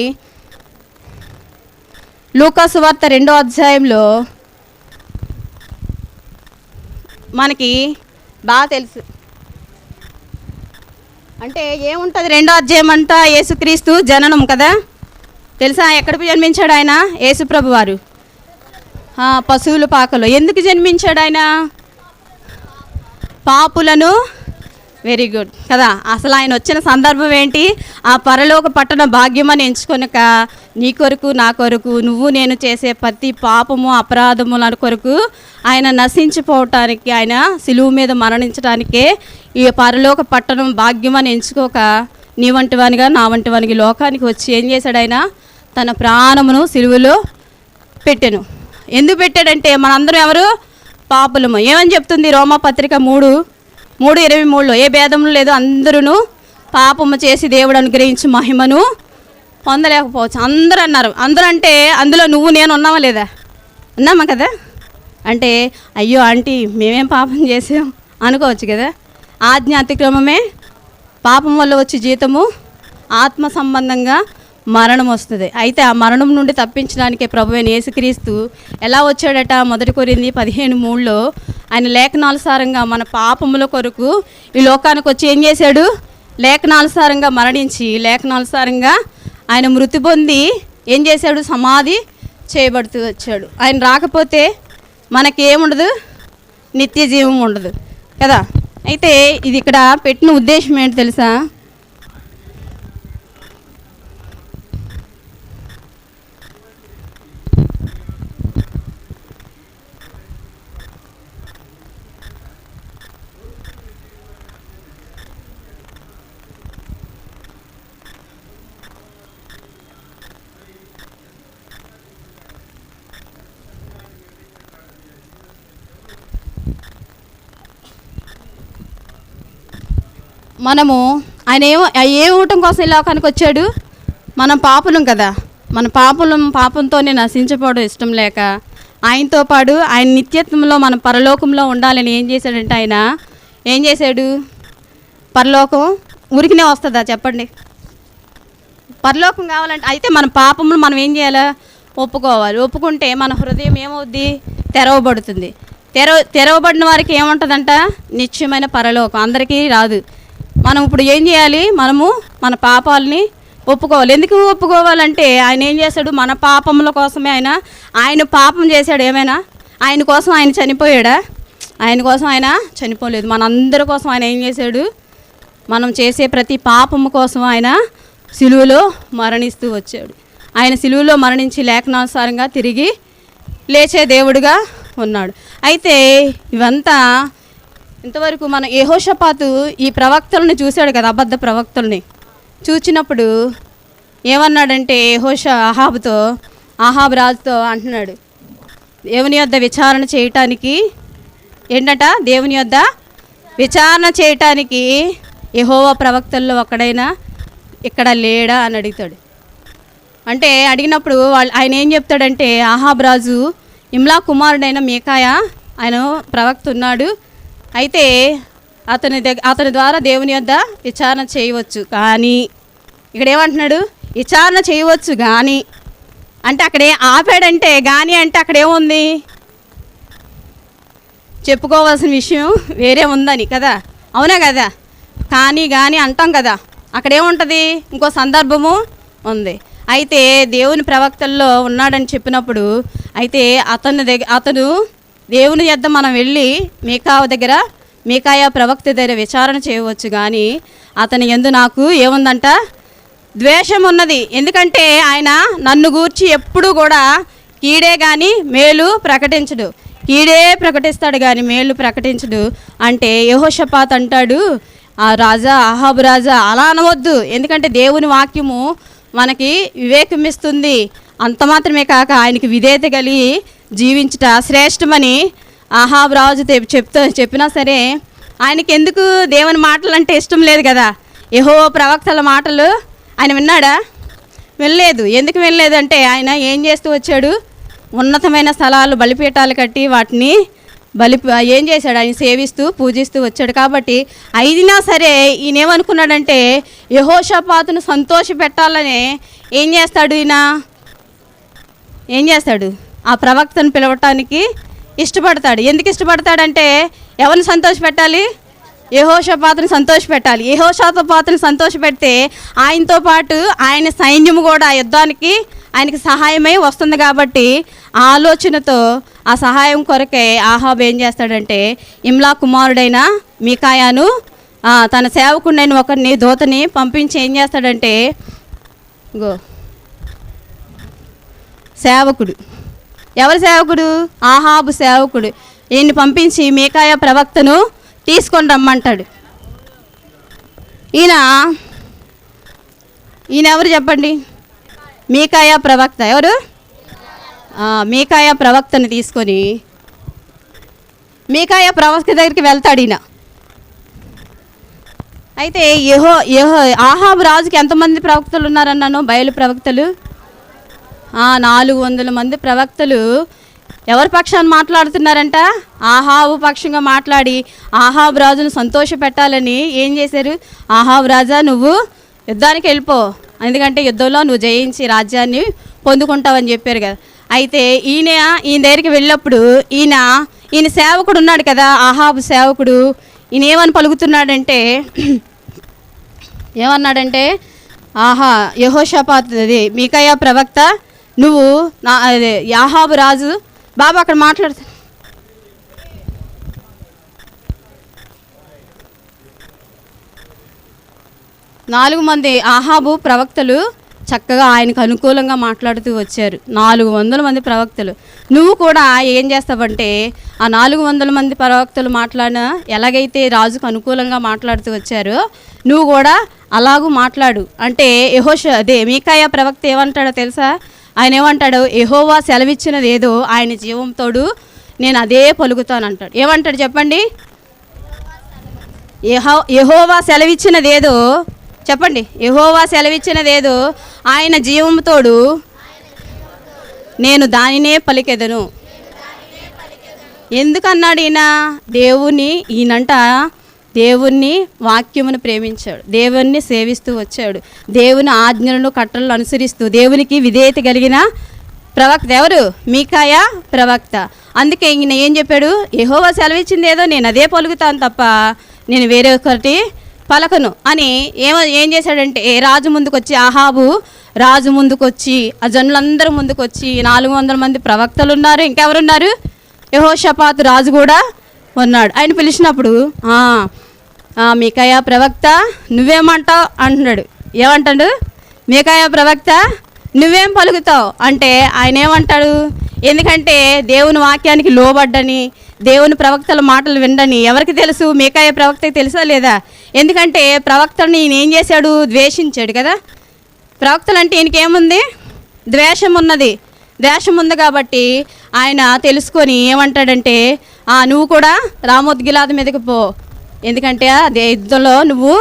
లూకా సువార్త 2వ అధ్యాయంలో మనకి బాగా తెలుసు. అంటే ఏముంటుంది 2వ అధ్యాయం అంతా? యేసుక్రీస్తు జననం కదా. తెలుసా ఎక్కడ జన్మించాడు ఆయన? యేసుప్రభు వారు పశువుల పాకలో. ఎందుకు జన్మించాడు ఆయన? పాపులను, వెరీ గుడ్ కదా. అసలు ఆయన వచ్చిన సందర్భం ఏంటి? ఆ పరలోక పట్టణ భాగ్యమని ఎంచుకొనక నీ కొరకు నా కొరకు నువ్వు నేను చేసే ప్రతి పాపము అపరాధముల కొరకు ఆయన నశించిపోవటానికి, ఆయన సిలువు మీద మరణించడానికే ఈ పరలోక పట్టణం భాగ్యమని ఎంచుకోక నీ వంటివానిగా నా వంటివానికి లోకానికి వచ్చి ఏం చేశాడు? ఆయన తన ప్రాణమును సిలువలో పెట్టెను. ఎందుకు పెట్టాడంటే మనందరం ఎవరు? పాపులము. ఏమని చెప్తుంది రోమాపత్రిక 3:23లో? ఏ భేదము లేదు, అందరూ పాపము చేసి దేవుడు అనుగ్రహించి మహిమను పొందలేకపోవచ్చు. అందరూ అన్నారు. అందరూ అంటే అందులో నువ్వు నేను ఉన్నామా లేదా? ఉన్నామా కదా. అంటే అయ్యో ఆంటీ మేమేం పాపం చేసాం అనుకోవచ్చు కదా. ఆజ్ఞ అతిక్రమమే పాపం వల్ల వచ్చే జీతము ఆత్మ సంబంధంగా మరణం వస్తుంది. అయితే ఆ మరణం నుండి తప్పించడానికే ప్రభువైన యేసుక్రీస్తు ఎలా వచ్చాడట? 1 కొరింథీ 15:3లో ఆయన లేఖనానుసారంగా మన పాపముల కొరకు ఈ లోకానికి వచ్చి ఏం చేశాడు? లేఖనానుసారంగా మరణించి లేఖనానుసారంగా ఆయన మృతి పొంది ఏం చేశాడు, సమాధి చేయబడుతూ వచ్చాడు. ఆయన రాకపోతే మనకేముండదు, నిత్య జీవం ఉండదు కదా. అయితే ఇది ఇక్కడ పెట్టిన ఉద్దేశం ఏంటి తెలుసా? మనము ఆయన ఏ ఊటం కోసం ఈ లోకానికి వచ్చాడు? మనం పాపులం కదా. మన పాపంతోనే నశించిపోవడం ఇష్టం లేక ఆయనతో పాటు ఆయన నిత్యత్వంలో మన పరలోకంలో ఉండాలని ఏం చేశాడంటే ఆయన ఏం చేశాడు? పరలోకం ఉరికినే వస్తుందా చెప్పండి? పరలోకం కావాలంటే అయితే మన పాపములు మనం ఏం చేయాలి? ఒప్పుకోవాలి. ఒప్పుకుంటే మన హృదయం ఏమవుద్ది? తెరవబడుతుంది. తెరవబడిన వారికి ఏముంటుందంట? నిత్యమైన పరలోకం. అందరికీ రాదు. మనం ఇప్పుడు ఏం చేయాలి? మనము మన పాపాలని ఒప్పుకోవాలి. ఎందుకు ఒప్పుకోవాలంటే ఆయన ఏం చేశాడు? మన పాపముల కోసమే ఆయన పాపం చేశాడు. ఏమైనా ఆయన కోసం ఆయన చనిపోయాడా? ఆయన కోసం ఆయన చనిపోలేదు. మనందరి కోసం ఆయన ఏం చేశాడు? మనం చేసే ప్రతి పాపము కోసం ఆయన సిలువలో మరణిస్తూ వచ్చాడు. ఆయన సిలువలో మరణించి లేఖనానుసారంగా తిరిగి లేచే దేవుడుగా ఉన్నాడు. అయితే ఇవంతా ఇంతవరకు మన యెహోషాపాతు ఈ ప్రవక్తలను చూశాడు కదా, అబద్ధ ప్రవక్తల్ని చూచినప్పుడు ఏమన్నాడంటే అహాబు రాజుతో అంటున్నాడు, దేవుని యొద్ద విచారణ చేయటానికి ఏంటట? దేవుని యొద్ద విచారణ చేయటానికి యెహోవా ప్రవక్తల్లో ఒక్కడైనా ఇక్కడ లేడా అని అడుగుతాడు. అంటే అడిగినప్పుడు ఆయన ఏం చెప్తాడంటే, అహాబు రాజు ఇమ్లా కుమారుడైన మీకాయా ఆయన ప్రవక్త ఉన్నాడు. అయితే అతని ద్వారా దేవుని యొద్ద విచారణ చేయవచ్చు. కానీ ఇక్కడ ఏమంటున్నాడు? విచారణ చేయవచ్చు కానీ అంటే అక్కడే ఆపాడంటే, కానీ అంటే అక్కడేముంది? చెప్పుకోవాల్సిన విషయం వేరే ఉందని కదా, అవునా కదా? కానీ అంటాం కదా, అక్కడేముంటుంది? ఇంకో సందర్భము ఉంది. అయితే దేవుని ప్రవక్తల్లో ఉన్నాడని చెప్పినప్పుడు అయితే అతను దేవుని యొద్ద మనం వెళ్ళి మీకాయా ప్రవక్త దగ్గర విచారణ చేయవచ్చు. కానీ అతని యందు నాకు ఏముందంట? ద్వేషం ఉన్నది. ఎందుకంటే ఆయన నన్ను గూర్చి ఎప్పుడు కూడా కీడే కానీ మేలు ప్రకటించడు. కీడే ప్రకటిస్తాడు కానీ మేలు ప్రకటించడు. అంటే యెహోషాపాతు అంటాడు, అహాబు రాజా అలా అనవద్దు. ఎందుకంటే దేవుని వాక్యము మనకి వివేకం ఇస్తుంది. అంత మాత్రమే కాక ఆయనకి విధేయత కలిగి జీవించుట శ్రేష్టమని అహాబు రాజు చెప్పినా సరే ఆయనకి ఎందుకు దేవుని మాటలు అంటే ఇష్టం లేదు కదా. యెహోవా ప్రవక్తల మాటలు ఆయన విన్నాడా? వెళ్ళలేదు. ఎందుకు వెళ్ళలేదు అంటే ఆయన ఏం చేస్తూ వచ్చాడు? ఉన్నతమైన స్థలాలు బలిపీఠాలు కట్టి వాటిని ఏం చేశాడు? ఆయన సేవిస్తూ పూజిస్తూ వచ్చాడు. కాబట్టి అయినా సరే ఈయన ఏమనుకున్నాడంటే యెహోషాపాతును సంతోష పెట్టాలని ఏం చేస్తాడు? ఏం చేస్తాడు? ఆ ప్రవక్తను పిలవటానికి ఇష్టపడతాడు. ఎందుకు ఇష్టపడతాడంటే ఎవరిని సంతోషపెట్టాలి? యెహోషాపాతుని సంతోషపెట్టాలి. యెహోషాపాతుని సంతోషపెడితే ఆయనతో పాటు ఆయన సైన్యము కూడా యుద్ధానికి ఆయనకి సహాయమై వస్తుంది. కాబట్టి ఆ ఆలోచనతో ఆ సహాయం కొరకే అహాబు ఏం చేస్తాడంటే ఇమ్లా కుమారుడైన మీకాయాను తన సేవకుడైన ఒకరిని దూతని పంపించి ఏం చేస్తాడంటే సేవకుడు. ఎవరి సేవకుడు? అహాబు సేవకుడు. ఈయన్ని పంపించి మీకాయా ప్రవక్తను తీసుకొని రమ్మంటాడు. ఈయన ఎవరు చెప్పండి? మీకాయా ప్రవక్త. ఎవరు? మీకాయా ప్రవక్తను తీసుకొని మీకాయా ప్రవక్త దగ్గరికి వెళ్తాడు ఈయన. అయితే అహాబు రాజుకి ఎంతమంది ప్రవక్తలు ఉన్నారన్నాను? బయలు ప్రవక్తలు 400 మంది ప్రవక్తలు ఎవరి పక్షాన్ని మాట్లాడుతున్నారంట? అహాబు పక్షంగా మాట్లాడి అహాబు రాజును సంతోష పెట్టాలని ఏం చేశారు? అహాబు రాజా నువ్వు యుద్ధానికి వెళ్ళిపో, ఎందుకంటే యుద్ధంలో నువ్వు జయించి రాజ్యాన్ని పొందుకుంటావని చెప్పారు కదా. అయితే ఈయన దగ్గరికి వెళ్ళినప్పుడు ఈయన సేవకుడు ఉన్నాడు కదా, అహాబు సేవకుడు. ఈయన ఏమని పలుకుతున్నాడంటే ఏమన్నాడంటే ఆహా యెహోషాపాతు అదే మీకాయా ప్రవక్త నువ్వు నా అదే యాహాబు రాజు బాబు అక్కడ మాట్లాడుతా 4 మంది ఆహాబు ప్రవక్తలు చక్కగా ఆయనకు అనుకూలంగా మాట్లాడుతూ వచ్చారు. 400 మంది ప్రవక్తలు. నువ్వు కూడా ఏం చేస్తావంటే ఆ 400 మంది ప్రవక్తలు మాట్లాడిన ఎలాగైతే రాజుకు అనుకూలంగా మాట్లాడుతూ వచ్చారో నువ్వు కూడా అలాగూ మాట్లాడు. అంటే అదే మీకాయా ప్రవక్త ఏమంటాడో తెలుసా? ఆయన ఏమంటాడు? యెహోవా సెలవిచ్చినది ఏదో ఆయన జీవంతోడు నేను అదే పలుకుతానంటాడు. ఏమంటాడు చెప్పండి? యెహోవా సెలవిచ్చినదేదో చెప్పండి. యెహోవా సెలవిచ్చినదేదో ఆయన జీవంతోడు నేను పలికెదను. ఎందుకన్నాడు ఈయన? ఈయనంట దేవుణ్ణి వాక్యమును ప్రేమించాడు, దేవుణ్ణి సేవిస్తూ వచ్చాడు, దేవుని ఆజ్ఞలను కట్టలను అనుసరిస్తూ దేవునికి విధేయత కలిగిన ప్రవక్త ఎవరు? మీకాయా ప్రవక్త. అందుకే ఈయన ఏం చెప్పాడు? యెహోవా సెలవిచ్చింది ఏదో నేను అదే పలుకుతాను తప్ప నేను వేరే ఒకటి పలకను అని ఏం చేశాడంటే రాజు ముందుకొచ్చి ఆహాబు రాజు ముందుకొచ్చి ఆ జనులందరూ ముందుకొచ్చి 400 మంది ప్రవక్తలు ఉన్నారు, ఇంకెవరున్నారు? యెహోషాపాతు రాజు కూడా ఉన్నాడు. ఆయన పిలిచినప్పుడు మీకాయా ప్రవక్త నువ్వేమంటావు అంటున్నాడు. ఏమంటాడు? మీకాయా ప్రవక్త నువ్వేం పలుకుతావు అంటే ఆయన ఏమంటాడు? ఎందుకంటే దేవుని వాక్యానికి లోబడ్డని దేవుని ప్రవక్తల మాటలు వినడని ఎవరికి తెలుసు? మీకాయా ప్రవక్తకి తెలుసా లేదా? ఎందుకంటే ప్రవక్తని ఈయన ఏం చేశాడు? ద్వేషించాడు కదా. ప్రవక్తలు అంటే ఈయనకేముంది? ద్వేషం ఉన్నది. ద్వేషం ఉంది కాబట్టి ఆయన తెలుసుకొని ఏమంటాడంటే నువ్వు కూడా రామోత్ గిలాదు మీదకి పో, ఎందుకంటే యుద్ధంలో నువ్వు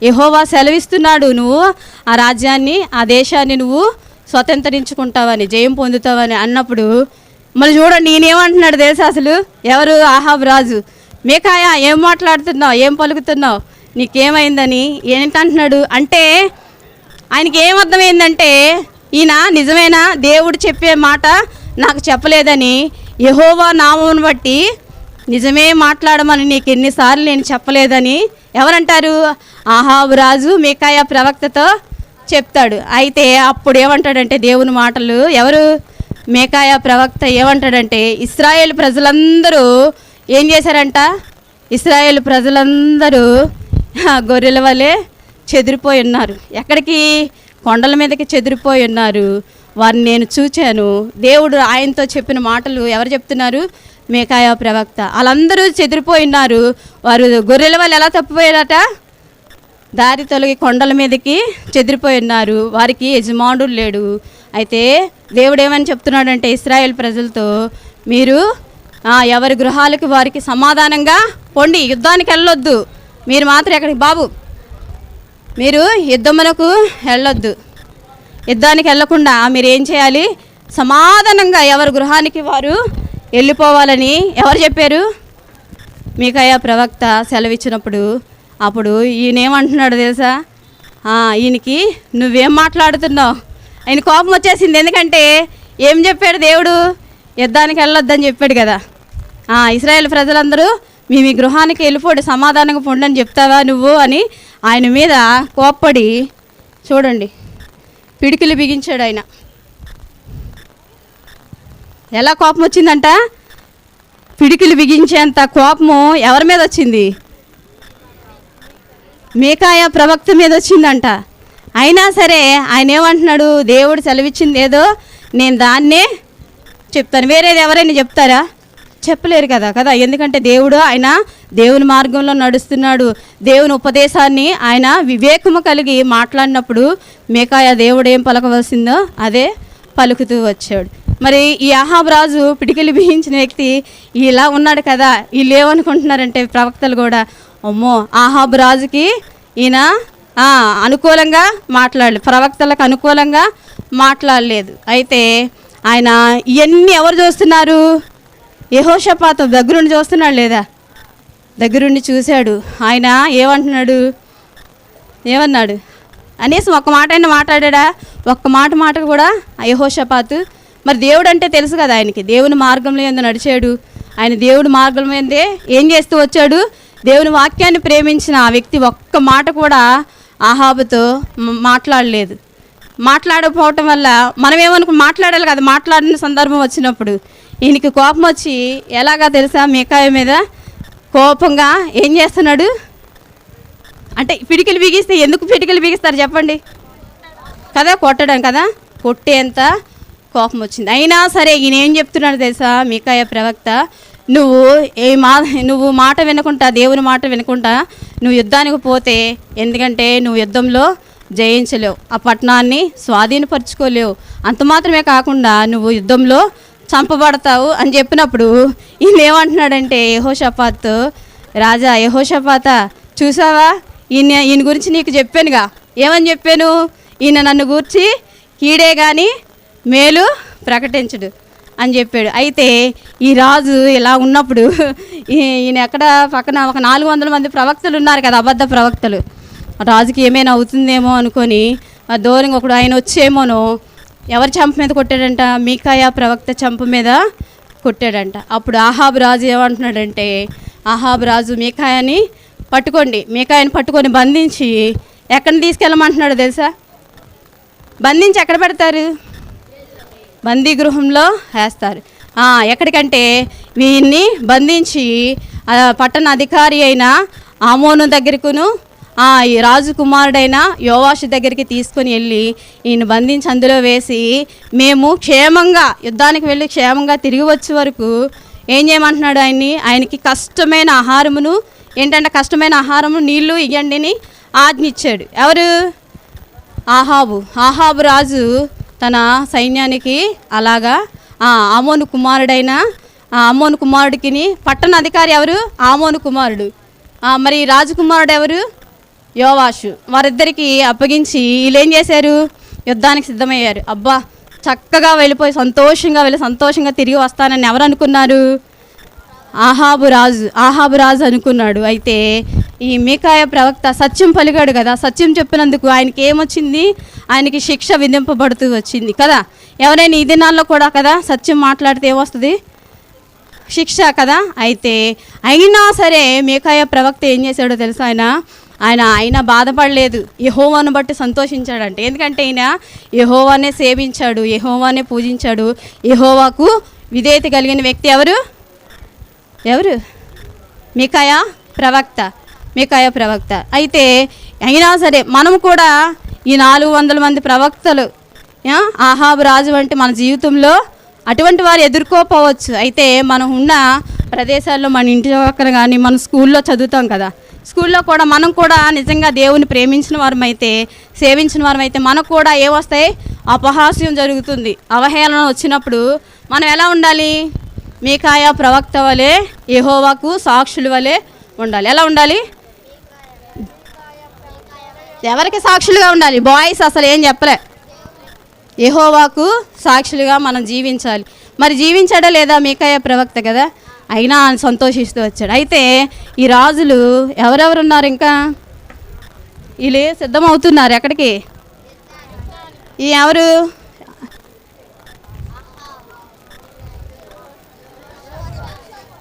యెహోవా సెలవిస్తున్నాడు, నువ్వు ఆ రాజ్యాన్ని ఆ దేశాన్ని నువ్వు స్వతంత్రించుకుంటావని జయం పొందుతావని అన్నప్పుడు మళ్ళీ చూడండి ఈయనేమంటున్నాడు తెలుసా? అసలు ఎవరు? ఆహాబు రాజు. మీకాయా ఏం మాట్లాడుతున్నావు, ఏం పలుకుతున్నావు, నీకేమైందని ఏంటంటున్నాడు? అంటే ఆయనకి ఏమర్థమైందంటే ఈయన నిజమేనా దేవుడు చెప్పే మాట నాకు చెప్పలేదని, యెహోవా నామమును బట్టి నిజమే మాట్లాడమని నీకు ఎన్నిసార్లు నేను చెప్పలేదని ఎవరంటారు? ఆహాబు రాజు మీకాయా ప్రవక్తతో చెప్తాడు. అయితే అప్పుడు ఏమంటాడంటే దేవుని మాటలు ఎవరు? మీకాయా ప్రవక్త ఏమంటాడంటే ఇశ్రాయేలు ప్రజలందరూ ఏం చేశారంట? ఇశ్రాయేలు ప్రజలందరూ గొర్రెల వలె చెదిరిపోయి ఉన్నారు. ఎక్కడికి? కొండల మీదకి చెదిరిపోయి ఉన్నారు. వారిని నేను చూచాను. దేవుడు ఆయనతో చెప్పిన మాటలు ఎవరు చెప్తున్నారు? మీకాయా ప్రవక్త. వాళ్ళందరూ చెదిరిపోయి ఉన్నారు. వారు గొర్రెల వల్ల ఎలా తప్పిపోయారట? దారి తొలగి కొండల మీదకి చెదిరిపోయి ఉన్నారు. వారికి యజమానుడు లేడు. అయితే దేవుడు ఏమని చెప్తున్నాడంటే ఇశ్రాయేల్ ప్రజలతో మీరు ఎవరి గృహాలకి వారికి సమాధానంగా పొండి, యుద్ధానికి వెళ్ళొద్దు. మీరు మాత్రం ఎక్కడికి బాబు మీరు యుద్ధమునకు వెళ్ళొద్దు. యుద్ధానికి వెళ్ళకుండా మీరు ఏం చేయాలి? సమాధానంగా ఎవరి గృహానికి వారు వెళ్ళిపోవాలని ఎవరు చెప్పారు? మీకాయా ప్రవక్త సెలవిచ్చినప్పుడు అప్పుడు ఈయన ఏమంటున్నాడు తెలుసా? ఈయనకి నువ్వేం మాట్లాడుతున్నావు? ఆయన కోపం వచ్చేసింది. ఎందుకంటే ఏం చెప్పాడు దేవుడు? యుద్ధానికి వెళ్ళొద్దని చెప్పాడు కదా. ఇశ్రాయేల్ ప్రజలందరూ మీ గృహానికి వెళ్ళిపోండి, సమాధానంగా పొండని చెప్తావా నువ్వు అని ఆయన మీద కోప్పడి చూడండి పిడికిలు బిగించాడు. ఆయన ఎలా కోపం వచ్చిందంట? పిడికిలు బిగించేంత కోపము ఎవరి మీద వచ్చింది? మీకాయా ప్రవక్త మీద వచ్చిందంట. అయినా సరే ఆయన ఏమంటున్నాడు? దేవుడు సెలవిచ్చింది ఏదో నేను దాన్నే చెప్తాను. వేరేది ఎవరైనా చెప్తారా? చెప్పలేరు కదా. ఎందుకంటే దేవుడు ఆయన దేవుని మార్గంలో నడుస్తున్నాడు. దేవుని ఉపదేశాన్ని ఆయన వివేకము కలిగి మాట్లాడినప్పుడు మీకాయా దేవుడు ఏం పలకవలసిందో అదే పలుకుతూ వచ్చాడు. మరి ఈ ఆహాబు రాజు పిడికిలు బిగించిన వ్యక్తి ఇలా ఉన్నాడు కదా. వీళ్ళు ఏమనుకుంటున్నారంటే ప్రవక్తలు కూడా అమ్మో ఆహాబు రాజుకి ఈయన అనుకూలంగా మాట్లాడలేదు, ప్రవక్తలకు అనుకూలంగా మాట్లాడలేదు. అయితే ఆయన ఇవన్నీ ఎవరు చూస్తున్నారు? యెహోషాపాతు దగ్గరుండి చూస్తున్నాడు లేదా? దగ్గరుండి చూశాడు. ఆయన ఏమన్నాడు అనేసి ఒక్క మాట అయినా మాట్లాడా? ఒక్క మాట కూడా యెహోషాపాతు. మరి దేవుడు అంటే తెలుసు కదా ఆయనకి. దేవుని మార్గంలో ఏందో నడిచాడు. ఆయన దేవుడి మార్గంలో ఏందే ఏం చేస్తూ వచ్చాడు? దేవుని వాక్యాన్ని ప్రేమించిన ఆ వ్యక్తి ఒక్క మాట కూడా ఆహాబుతో మాట్లాడలేదు. మాట్లాడకపోవటం వల్ల మనం ఏమనుకో మాట్లాడాలి కదా, మాట్లాడిన సందర్భం వచ్చినప్పుడు ఈయనకి కోపం వచ్చి ఎలాగా తెలుసా, మీకాయ మీద కోపంగా ఏం చేస్తున్నాడు అంటే పిడికిలు బిగిస్తే, ఎందుకు పిడికిలు బిగిస్తారు చెప్పండి కదా, కొట్టడం కదా, కొట్టేంత కోపం వచ్చింది. అయినా సరే ఈయన ఏం చెప్తున్నాడు తెలుసా, మీకాయ ప్రవక్త, నువ్వు మాట వినకుండా, దేవుని మాట వినకుండా నువ్వు యుద్ధానికి పోతే, ఎందుకంటే నువ్వు యుద్ధంలో జయించలేవు, ఆ పట్టణాన్ని స్వాధీనపరచుకోలేవు, అంత మాత్రమే కాకుండా నువ్వు యుద్ధంలో చంపబడతావు అని చెప్పినప్పుడు ఈయన ఏమంటున్నాడంటే, యెహోషాపాత్ రాజా, యెహోషాపాత చూసావా, ఈయన గురించి నీకు చెప్పానుగా, ఏమని చెప్పాను, ఈయన నన్ను గూర్చి కీడే కానీ మేలు ప్రకటించడు అని చెప్పాడు. అయితే ఈ రాజు ఇలా ఉన్నప్పుడు ఈయన ఎక్కడ పక్కన ఒక 400 మంది ప్రవక్తలు ఉన్నారు కదా, అబద్ధ ప్రవక్తలు, రాజుకి ఏమైనా అవుతుందేమో అనుకొని దూరంగా ఒకడు ఆయన వచ్చేమోనో ఎవరి చంప మీద కొట్టాడంట, మీకాయ ప్రవక్త చంప మీద కొట్టాడంట. అప్పుడు ఆహాబు రాజు ఏమంటున్నాడంటే, ఆహాబు రాజు మీకాయని పట్టుకొని బంధించి ఎక్కడ తీసుకెళ్ళమంటున్నాడు తెలుసా, బంధించి ఎక్కడ పెడతారు, బందీ గృహంలో వేస్తారు. ఎక్కడికంటే వీన్ని బంధించి పట్టణ అధికారి అయిన ఆమోను దగ్గరకును ఈ రాజకుమారుడైన యోవాషు దగ్గరికి తీసుకొని వెళ్ళి ఈయన బంధించి అందులో వేసి, మేము క్షేమంగా యుద్ధానికి వెళ్ళి క్షేమంగా తిరిగి వచ్చే వరకు ఏం చేయమంటున్నాడు ఆయనకి కష్టమైన ఆహారమును, ఏంటంటే కష్టమైన ఆహారము నీళ్లు ఇవ్వండి అని ఆజ్ఞ ఇచ్చాడు. ఎవరు, ఆహాబు రాజు తన సైన్యానికి అలాగా ఆమోను కుమారుడికి పట్టణ అధికారి ఎవరు, ఆమోను కుమారుడు, మరి రాజకుమారుడు ఎవరు, యోవాషు, వారిద్దరికి అప్పగించి వీళ్ళు ఏం చేశారు, యుద్ధానికి సిద్ధమయ్యారు. అబ్బా చక్కగా వెళ్ళిపోయి సంతోషంగా తిరిగి వస్తానని ఎవరు అనుకున్నారు, ఆహాబు రాజు అనుకున్నాడు. అయితే ఈ మీకాయ ప్రవక్త సత్యం పలికాడు కదా, సత్యం చెప్పినందుకు ఆయనకి ఏమొచ్చింది, ఆయనకి శిక్ష విధింపబడుతూ వచ్చింది కదా. ఎవరైనా ఈ దినాల్లో కూడా కదా సత్యం మాట్లాడితే ఏమొస్తుంది, శిక్ష కదా. అయితే అయినా సరే మీకాయ ప్రవక్త ఏం చేశాడో తెలుసా, ఆయన బాధపడలేదు, యెహోవాను బట్టి సంతోషించాడంటే. ఎందుకంటే ఈయన యెహోవానే సేవించాడు, యెహోవానే పూజించాడు, యెహోవాకు విధేయత కలిగిన వ్యక్తి ఎవరు మీకాయ ప్రవక్త. అయితే అయినా సరే మనం కూడా ఈ 400 మంది ప్రవక్తలు, ఆహాబు రాజు వంటి మన జీవితంలో అటువంటి వారు ఎదుర్కోపోవచ్చు. అయితే మనం ఉన్న ప్రదేశాల్లో, మన ఇంటి పక్కన కానీ, మన స్కూల్లో చదువుతాం కదా, స్కూల్లో కూడా మనం కూడా నిజంగా దేవుని ప్రేమించిన వారమైతే, సేవించిన వారమైతే మనకు కూడా ఏమొస్తాయి, అపహాస్యం జరుగుతుంది, అవహేళన వచ్చినప్పుడు మనం ఎలా ఉండాలి, మీకాయ ప్రవక్త వలె యెహోవాకు సాక్షుల వలె ఉండాలి. ఎలా ఉండాలి, ఎవరికి సాక్షులుగా ఉండాలి, బాయ్స్ అసలు ఏం చెప్పలే, యెహోవాకు సాక్షులుగా మనం జీవించాలి. మరి జీవించాడా లేదా మీకాయ ప్రవక్త కదా, అయినా సంతోషిస్తూ వచ్చాడు. అయితే ఈ రాజులు ఎవరెవరు ఉన్నారు, ఇంకా వీళ్ళు సిద్ధమవుతున్నారు ఎక్కడికి, ఈ ఎవరు,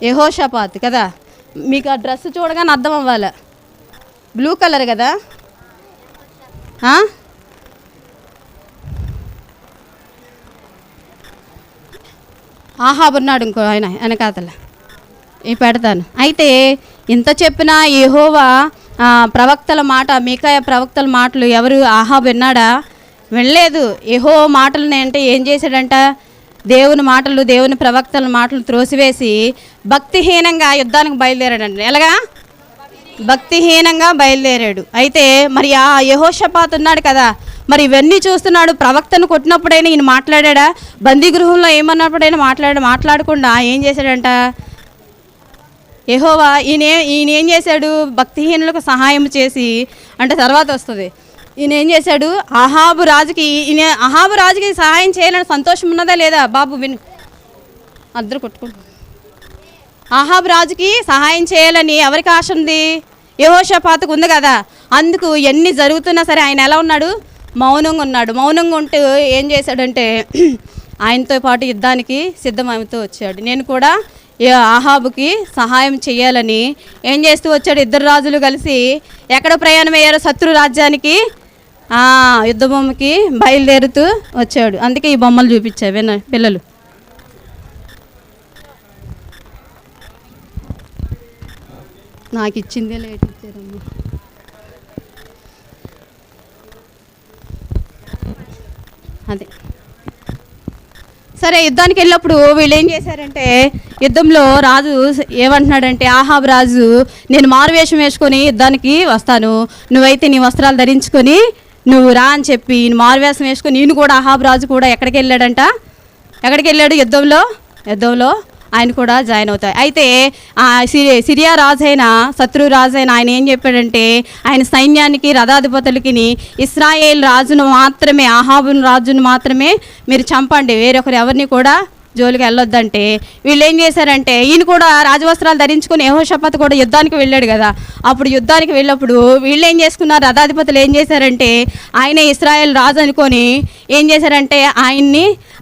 యెహోషాపాత్ కదా. మీకు ఆ డ్రెస్ చూడగానే అర్థం అవ్వాలి, బ్లూ కలర్ కదా. ఆహాబు ఉన్నాడు ఇంకో ఆయన వెనకాతల, పెడతాను. అయితే ఇంత చెప్పినా యెహోవా ప్రవక్తల మాట, మీకాయ ప్రవక్తల మాటలు ఎవరు ఆహాబు విన్నాడా, వినలేదు. యెహోవా మాటలని అంటే ఏం చేశాడంట, దేవుని మాటలు, దేవుని ప్రవక్తల మాటలు త్రోసివేసి భక్తిహీనంగా యుద్ధానికి బయలుదేరాడండి. ఎలాగా, భక్తిహీనంగా బయలుదేరాడు. అయితే మరి ఆ యెహోషాపాతు ఉన్నాడు కదా, మరి ఇవన్నీ చూస్తున్నాడు. ప్రవక్తను కొట్టినప్పుడైనా ఈయన మాట్లాడా, బందీ గృహంలో ఏమన్నప్పుడైనా మాట్లాడకుండా ఏం చేశాడంట, యెహోవా ఈయన ఏం చేశాడు, భక్తిహీనులకు సహాయం చేసి, అంటే తర్వాత వస్తుంది, ఈయన ఏం చేశాడు, ఆహాబు రాజుకి సహాయం చేయాలని సంతోషం ఉన్నదా లేదా, బాబు విను, అందరూ కొట్టుకుంటు, ఆహాబు రాజుకి సహాయం చేయాలని ఎవరికి ఆశ ఉంది, యెహోషాపాతుకు ఉంది కదా. అందుకు ఎన్ని జరుగుతున్నా సరే ఆయన ఎలా ఉన్నాడు, మౌనంగా ఉన్నాడు. మౌనంగా ఉంటూ ఏం చేశాడంటే ఆయనతో పాటు యుద్ధానికి సిద్ధమవుతూ వచ్చాడు. నేను కూడా ఆహాబుకి సహాయం చేయాలని ఏం చేస్తూ వచ్చాడు? ఇద్దరు రాజులు కలిసి ఎక్కడ ప్రయాణం అయ్యారో? శత్రు రాజ్యానికి, యుద్ధ భూమికి బయలుదేరుతూ వచ్చాడు. అందుకే ఈ బొమ్మలు చూపించారు పిల్లలు. నాకు ఇచ్చిందే లేట్ ఇచ్చారమ్మా. అదే సరే, యుద్ధానికి వెళ్ళినప్పుడు వీళ్ళు ఏం చేశారంటే, యుద్ధంలో రాజు ఏమంటున్నాడంటే, ఆహాబు రాజు, నేను మారువేషం వేసుకొని యుద్ధానికి వస్తాను, నువ్వైతే నీ వస్త్రాలు ధరించుకొని నువ్వు రా అని చెప్పి మారువేషం వేసుకొని నేను కూడా, ఆహాబు రాజు కూడా ఎక్కడికి వెళ్ళాడంట? ఎక్కడికి వెళ్ళాడు? యుద్ధంలో ఆయన కూడా జాయిన్ అవుతాయి. అయితే సిరియా రాజైన, శత్రు రాజైన ఆయన ఏం చెప్పాడంటే, ఆయన సైన్యానికి, రథాధిపతులకి, ఇశ్రాయేల్ రాజును మాత్రమే, ఆహాబు రాజును మాత్రమే మీరు చంపండి, వేరొకరు ఎవరిని కూడా జోలికి వెళ్ళొద్దంటే, వీళ్ళు ఏం చేశారంటే, ఈయన కూడా రాజవస్త్రాలు ధరించుకుని యెహోషాపాతు కూడా యుద్ధానికి వెళ్ళాడు కదా. అప్పుడు యుద్ధానికి వెళ్ళినప్పుడు వీళ్ళు ఏం చేసుకున్నారు? రథాధిపతులు ఏం చేశారంటే, ఆయనే ఇశ్రాయేల్ రాజు అనుకొని ఏం చేశారంటే,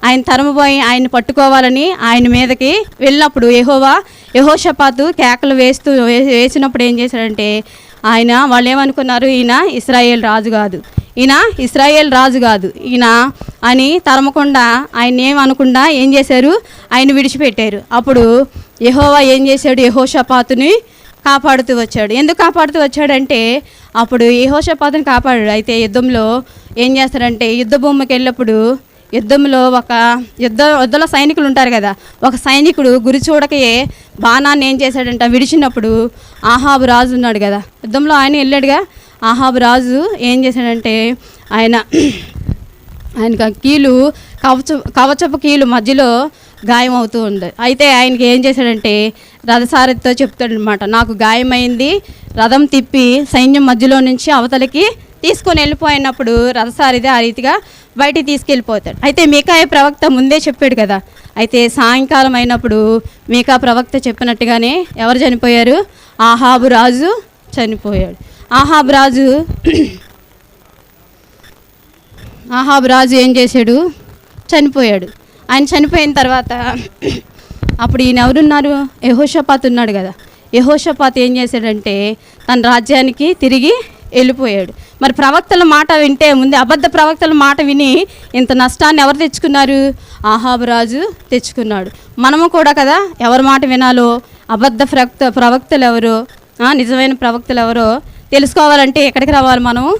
ఆయన తరమపోయి ఆయన్ని పట్టుకోవాలని ఆయన మీదకి వెళ్ళినప్పుడు యెహోషాపాతు కేకలు వేసినప్పుడు ఏం చేశారంటే, వాళ్ళు ఏమనుకున్నారు? ఈయన ఇశ్రాయేల్ రాజు కాదు ఈయన అని తరమకుండా, ఆయన ఏమనకుండా ఏం చేశారు? ఆయన విడిచిపెట్టారు. అప్పుడు యెహోవా ఏం చేశాడు? యెహోషాపాతుని కాపాడుతూ వచ్చాడు. ఎందుకు కాపాడుతూ వచ్చాడంటే, అప్పుడు యెహోషాపాతుని కాపాడాడు. అయితే యుద్ధంలో ఏం చేస్తారంటే, యుద్ధ భూమికి వెళ్ళినప్పుడు యుద్ధంలో యుద్ధంలో సైనికులు ఉంటారు కదా, ఒక సైనికుడు గురి చూడకే బాణాన్ని ఏం చేశాడంట? విడిచినప్పుడు ఆహాబు రాజు ఉన్నాడు కదా, యుద్ధంలో ఆయన వెళ్ళాడుగా. ఆహాబు రాజు ఏం చేశాడంటే, ఆయనకు కీలు కవచపు కీలు మధ్యలో గాయం అవుతూ ఉంది. అయితే ఆయనకి ఏం చేశాడంటే, రథసారథితో చెప్తాడనమాట, నాకు గాయమైంది, రథం తిప్పి సైన్యం మధ్యలో నుంచి అవతలకి తీసుకొని వెళ్ళిపోయినప్పుడు రథసారథి ఆ రీతిగా బయటికి తీసుకెళ్ళిపోతాడు. అయితే మీకాయ ప్రవక్త ముందే చెప్పాడు కదా. అయితే సాయంకాలం అయినప్పుడు మీకా ప్రవక్త చెప్పినట్టుగానే ఎవరు చనిపోయారు? ఆహాబు రాజు చనిపోయాడు. ఆహాబు రాజు ఏం చేశాడు? చనిపోయాడు. ఆయన చనిపోయిన తర్వాత అప్పుడు ఈయన ఎవరున్నారు? యెహోషాపాతు ఉన్నాడు కదా. యెహోషాపాతు ఏం చేశాడంటే, తన రాజ్యానికి తిరిగి వెళ్ళిపోయాడు. మరి ప్రవక్తల మాట వింటే, ముందే అబద్ధ ప్రవక్తల మాట విని ఇంత నష్టాన్ని ఎవరు తెచ్చుకున్నారు? ఆహాబు రాజు తెచ్చుకున్నాడు. మనము కూడా కదా, ఎవరి మాట వినాలో, అబద్ధ ప్రవక్తలు ఎవరో, నిజమైన ప్రవక్తలు ఎవరో తెలుసుకోవాలంటే ఎక్కడికి రావాలి? మనము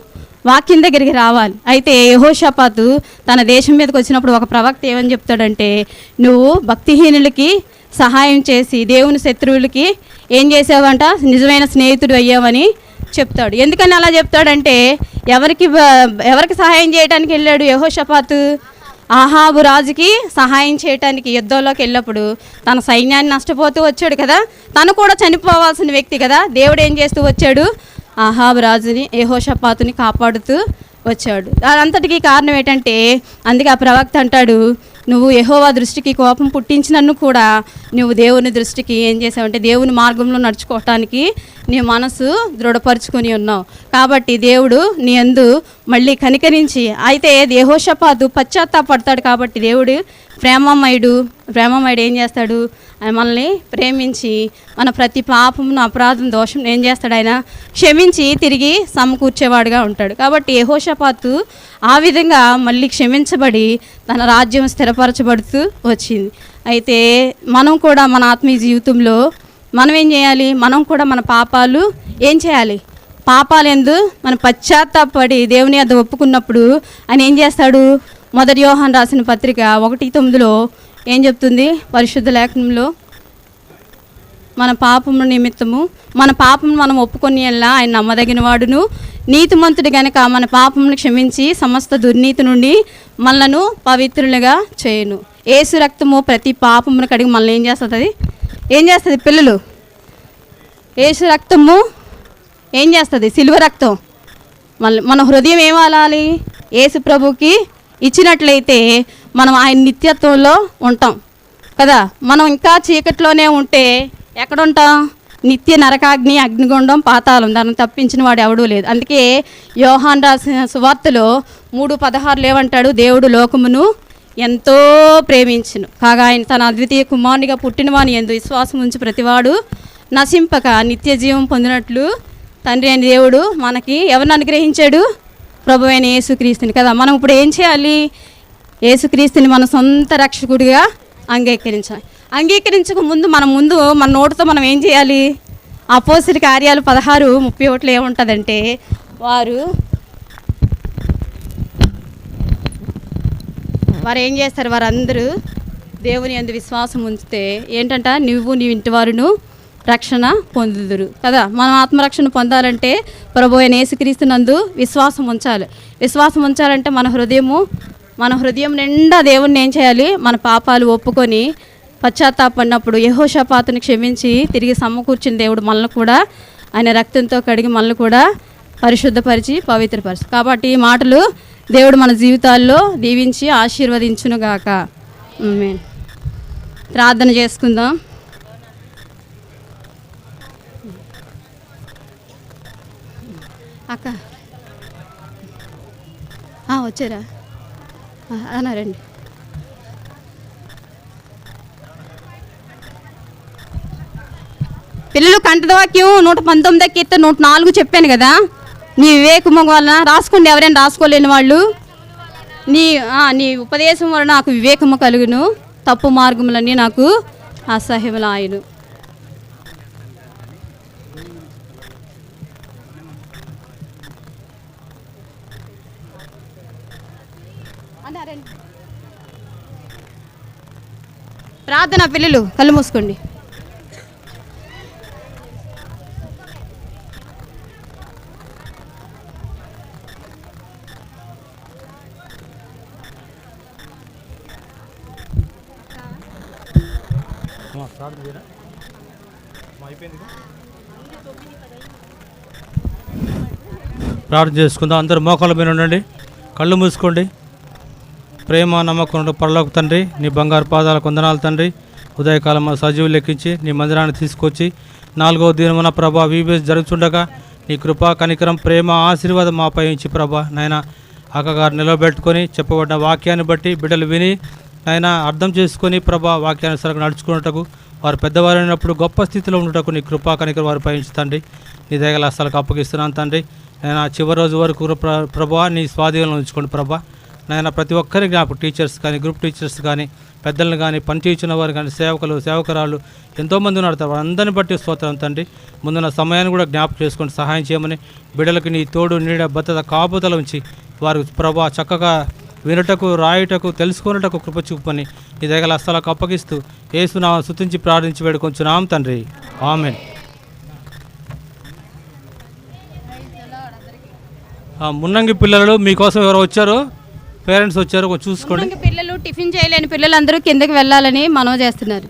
వాక్యం దగ్గరికి రావాలి. అయితే యెహోషాపాతు తన దేశం మీదకి వచ్చినప్పుడు ఒక ప్రవక్త ఏమని చెప్తాడంటే, నువ్వు భక్తిహీనులకి సహాయం చేసి దేవుని శత్రువులకి ఏం చేసావంట? నిజమైన స్నేహితుడు అయ్యావని చెప్తాడు. ఎందుకని అలా చెప్తాడంటే, ఎవరికి సహాయం చేయడానికి వెళ్ళాడు యెహోషాపాతు? ఆహాబు రాజుకి సహాయం చేయడానికి యుద్ధంలోకి వెళ్ళినప్పుడు తన సైన్యాన్ని నష్టపోతూ వచ్చాడు కదా, తను కూడా చనిపోవాల్సిన వ్యక్తి కదా. దేవుడు ఏం చేస్తూ వచ్చాడు? ఆహాబు రాజుని, యెహోషాపాతుని కాపాడుతూ వచ్చాడు. అదంతటికీ కారణం ఏంటంటే, అందుకే ఆ ప్రవక్త అంటాడు, నువ్వు యెహోవా దృష్టికి కోపం పుట్టించినన్ను కూడా నువ్వు దేవుని దృష్టికి ఏం చేసావంటే, దేవుని మార్గంలో నడుచుకోవటానికి నీ మనసు దృఢపరుచుకొని ఉన్నావు. కాబట్టి దేవుడు నీ యందు మళ్ళీ కనికరించి, అయితే యెహోషాపాతు పశ్చాత్తాపడతాడు కాబట్టి దేవుడు ప్రేమమయుడు ఏం చేస్తాడు? ఆయన మనల్ని ప్రేమించి మన ప్రతి పాపమును, అపరాధం, దోషం ఏం చేస్తాడు? ఆయన క్షమించి తిరిగి సమకూర్చేవాడుగా ఉంటాడు. కాబట్టి యెహోషాపాతు ఆ విధంగా మళ్ళీ క్షమించబడి తన రాజ్యం స్థిరపరచబడుతూ వచ్చింది. అయితే మనం కూడా మన ఆత్మీయ జీవితంలో మనం ఏం చేయాలి? మనం కూడా మన పాపాలు ఏం చేయాలి? పాపాలందు మనం పశ్చాత్తాపడి దేవుని వద్ద ఒప్పుకున్నప్పుడు ఆయన ఏం చేస్తాడు? మొదటి యోహాను రాసిన పత్రిక 1:9 ఏం చెప్తుంది? పరిశుద్ధ లేఖనంలో, మన పాపము నిమిత్తము మన పాపం మనం ఒప్పుకొని ఆయన నమ్మదగిన వాడును నీతిమంతుడు గనక మన పాపమును క్షమించి సమస్త దుర్నీతి నుండి మనలను పవిత్రులుగా చేయును. యేసు రక్తము ప్రతి పాపమును కడిగి మనల్ని ఏం చేస్తుంది పిల్లలు? యేసు రక్తము ఏం చేస్తుంది? సిలువ రక్తం. మన హృదయం ఏమాలాలి? యేసు ప్రభుకి ఇచ్చినట్లయితే మనం ఆయన నిత్యత్వంలో ఉంటాం కదా. మనం ఇంకా చీకట్లోనే ఉంటే ఎక్కడ ఉంటాం? నిత్య నరకాగ్ని, అగ్నిగుండం, పాతాళం, దాన్ని తప్పించిన వాడు ఎవడూ లేదు. అందుకే యోహాను రాసిన సువార్తలో 3:16 ఏమంటాడు? దేవుడు లోకమును ఎంతో ప్రేమించును. కాగా ఆయన తన అద్వితీయ కుమారునిగా పుట్టినవాని యందు విశ్వాసం ఉంచి ప్రతివాడు నశింపక నిత్య జీవం పొందినట్లు తండ్రి అయిన దేవుడు మనకి ఎవరిని అనుగ్రహించాడు? ప్రభు అయిన యేసుక్రీస్తుని కదా. మనం ఇప్పుడు ఏం చేయాలి? యేసుక్రీస్తుని మన సొంత రక్షకుడిగా అంగీకరించాలి. అంగీకరించక ముందు మన నోటితో మనం ఏం చేయాలి? అపోస్తలుల కార్యాలు 16:31 ఏముంటుందంటే, వారు ఏం చేస్తారు? వారందరూ దేవుని యందు విశ్వాసం ఉంచితే ఏంటంట, నువ్వు నీ ఇంటి వారును రక్షణ పొందుదురు కదా. మనం ఆత్మరక్షణ పొందాలంటే ప్రభు అయిన యేసుక్రీస్తు నందు విశ్వాసం ఉంచాలి. విశ్వాసం ఉంచాలంటే మన హృదయం నిండా దేవుణ్ణి ఏం చేయాలి? మన పాపాలు ఒప్పుకొని పశ్చాత్తాపడినప్పుడు యెహోషాపాతుని క్షమించి తిరిగి సమకూర్చిన దేవుడు మనల్ని కూడా ఆయన రక్తంతో కడిగి మనల్ని కూడా పరిశుద్ధపరిచి పవిత్రపరిచి. కాబట్టి ఈ మాటలు దేవుడు మన జీవితాల్లో దీవించి ఆశీర్వదించునుగాక. ఆమేన్. ప్రార్థన చేసుకుందాం. అక్క వచ్చారా? అన్నారండి. పిల్లలు కంఠవాక్యం 119 కీర్తన 104 చెప్పాను కదా. నీ వివేకము వలన రాసుకోండి, ఎవరైనా రాసుకోలేని వాళ్ళు. నీ ఉపదేశం వలన నాకు వివేకము కలుగును, తప్పు మార్గములన్నీ నాకు అసహ్యములాయును. ప్రార్థన. పిల్లలు కళ్ళు మూసుకోండి. ప్రార్థన చేసుకుందాం. అందరూ మోకాళ్ళ మీద ఉండండి, కళ్ళు మూసుకోండి. ప్రేమ నమ్మకం పరలోక తండ్రి, నీ బంగారు పాదాల వందనాలు తండ్రి. ఉదయకాలం సజీవులు లెక్కించి నీ మందిరాన్ని తీసుకొచ్చి 4వ దినమున ప్రభా వీబీఎస్ జరుగుతుండగా నీ కృపా కనికరం ప్రేమ ఆశీర్వాదం మాపై ఉంచి ప్రభా నాయన అక్కగారు నిలబెట్టుకొని చెప్పబడిన వాక్యాన్ని బట్టి బిడ్డలు విని నాయన అర్థం చేసుకొని ప్రభా వాక్యానుసారంగా నడుచుకున్నటకు వారు పెద్దవారైనప్పుడు గొప్ప స్థితిలో ఉండటకు నీ కృపా కనికరం వారిపై ఉంచి తండ్రి. నీ దయగల అస్సలకు అప్పగిస్తున్నాను తండ్రి. నేను చివరి రోజు వరకు ప్రభా నీ స్వాధీనంలో ఉంచుకోండి ప్రభా నాయన. ప్రతి ఒక్కరి జ్ఞాపకం, టీచర్స్ కానీ, గ్రూప్ టీచర్స్ కానీ, పెద్దలను కానీ, పనిచేయించిన వారు కానీ, సేవకులు సేవకురాలు ఎంతోమంది ఉన్నారు. వారందరిని బట్టి స్తోత్రం తండ్రి. ముందున్న సమయాన్ని కూడా జ్ఞాపకం చేసుకొని సహాయం చేయమని బిడ్డలకు నీ తోడు నీడ భద్రత కాపుదల ఉంచి వారు ప్రభా చక్కగా వినుటకు, రాయుటకు, తెలుసుకున్నటకు కృప చూపని నీ దగ్గర అస్సలకు అప్పగిస్తూ యేసునామమున స్తుతించి ప్రార్థించి వేడుకొంచున్నాం తండ్రి. ఆమేన్. మున్నంగి పిల్లలు మీకోసం ఎవరు వచ్చారు? పేరెంట్స్ వచ్చారు, చూసుకోండి. పిల్లలు టిఫిన్ చేయలేని పిల్లలందరూ కిందకి వెళ్ళాలని మనవి చేస్తున్నారు.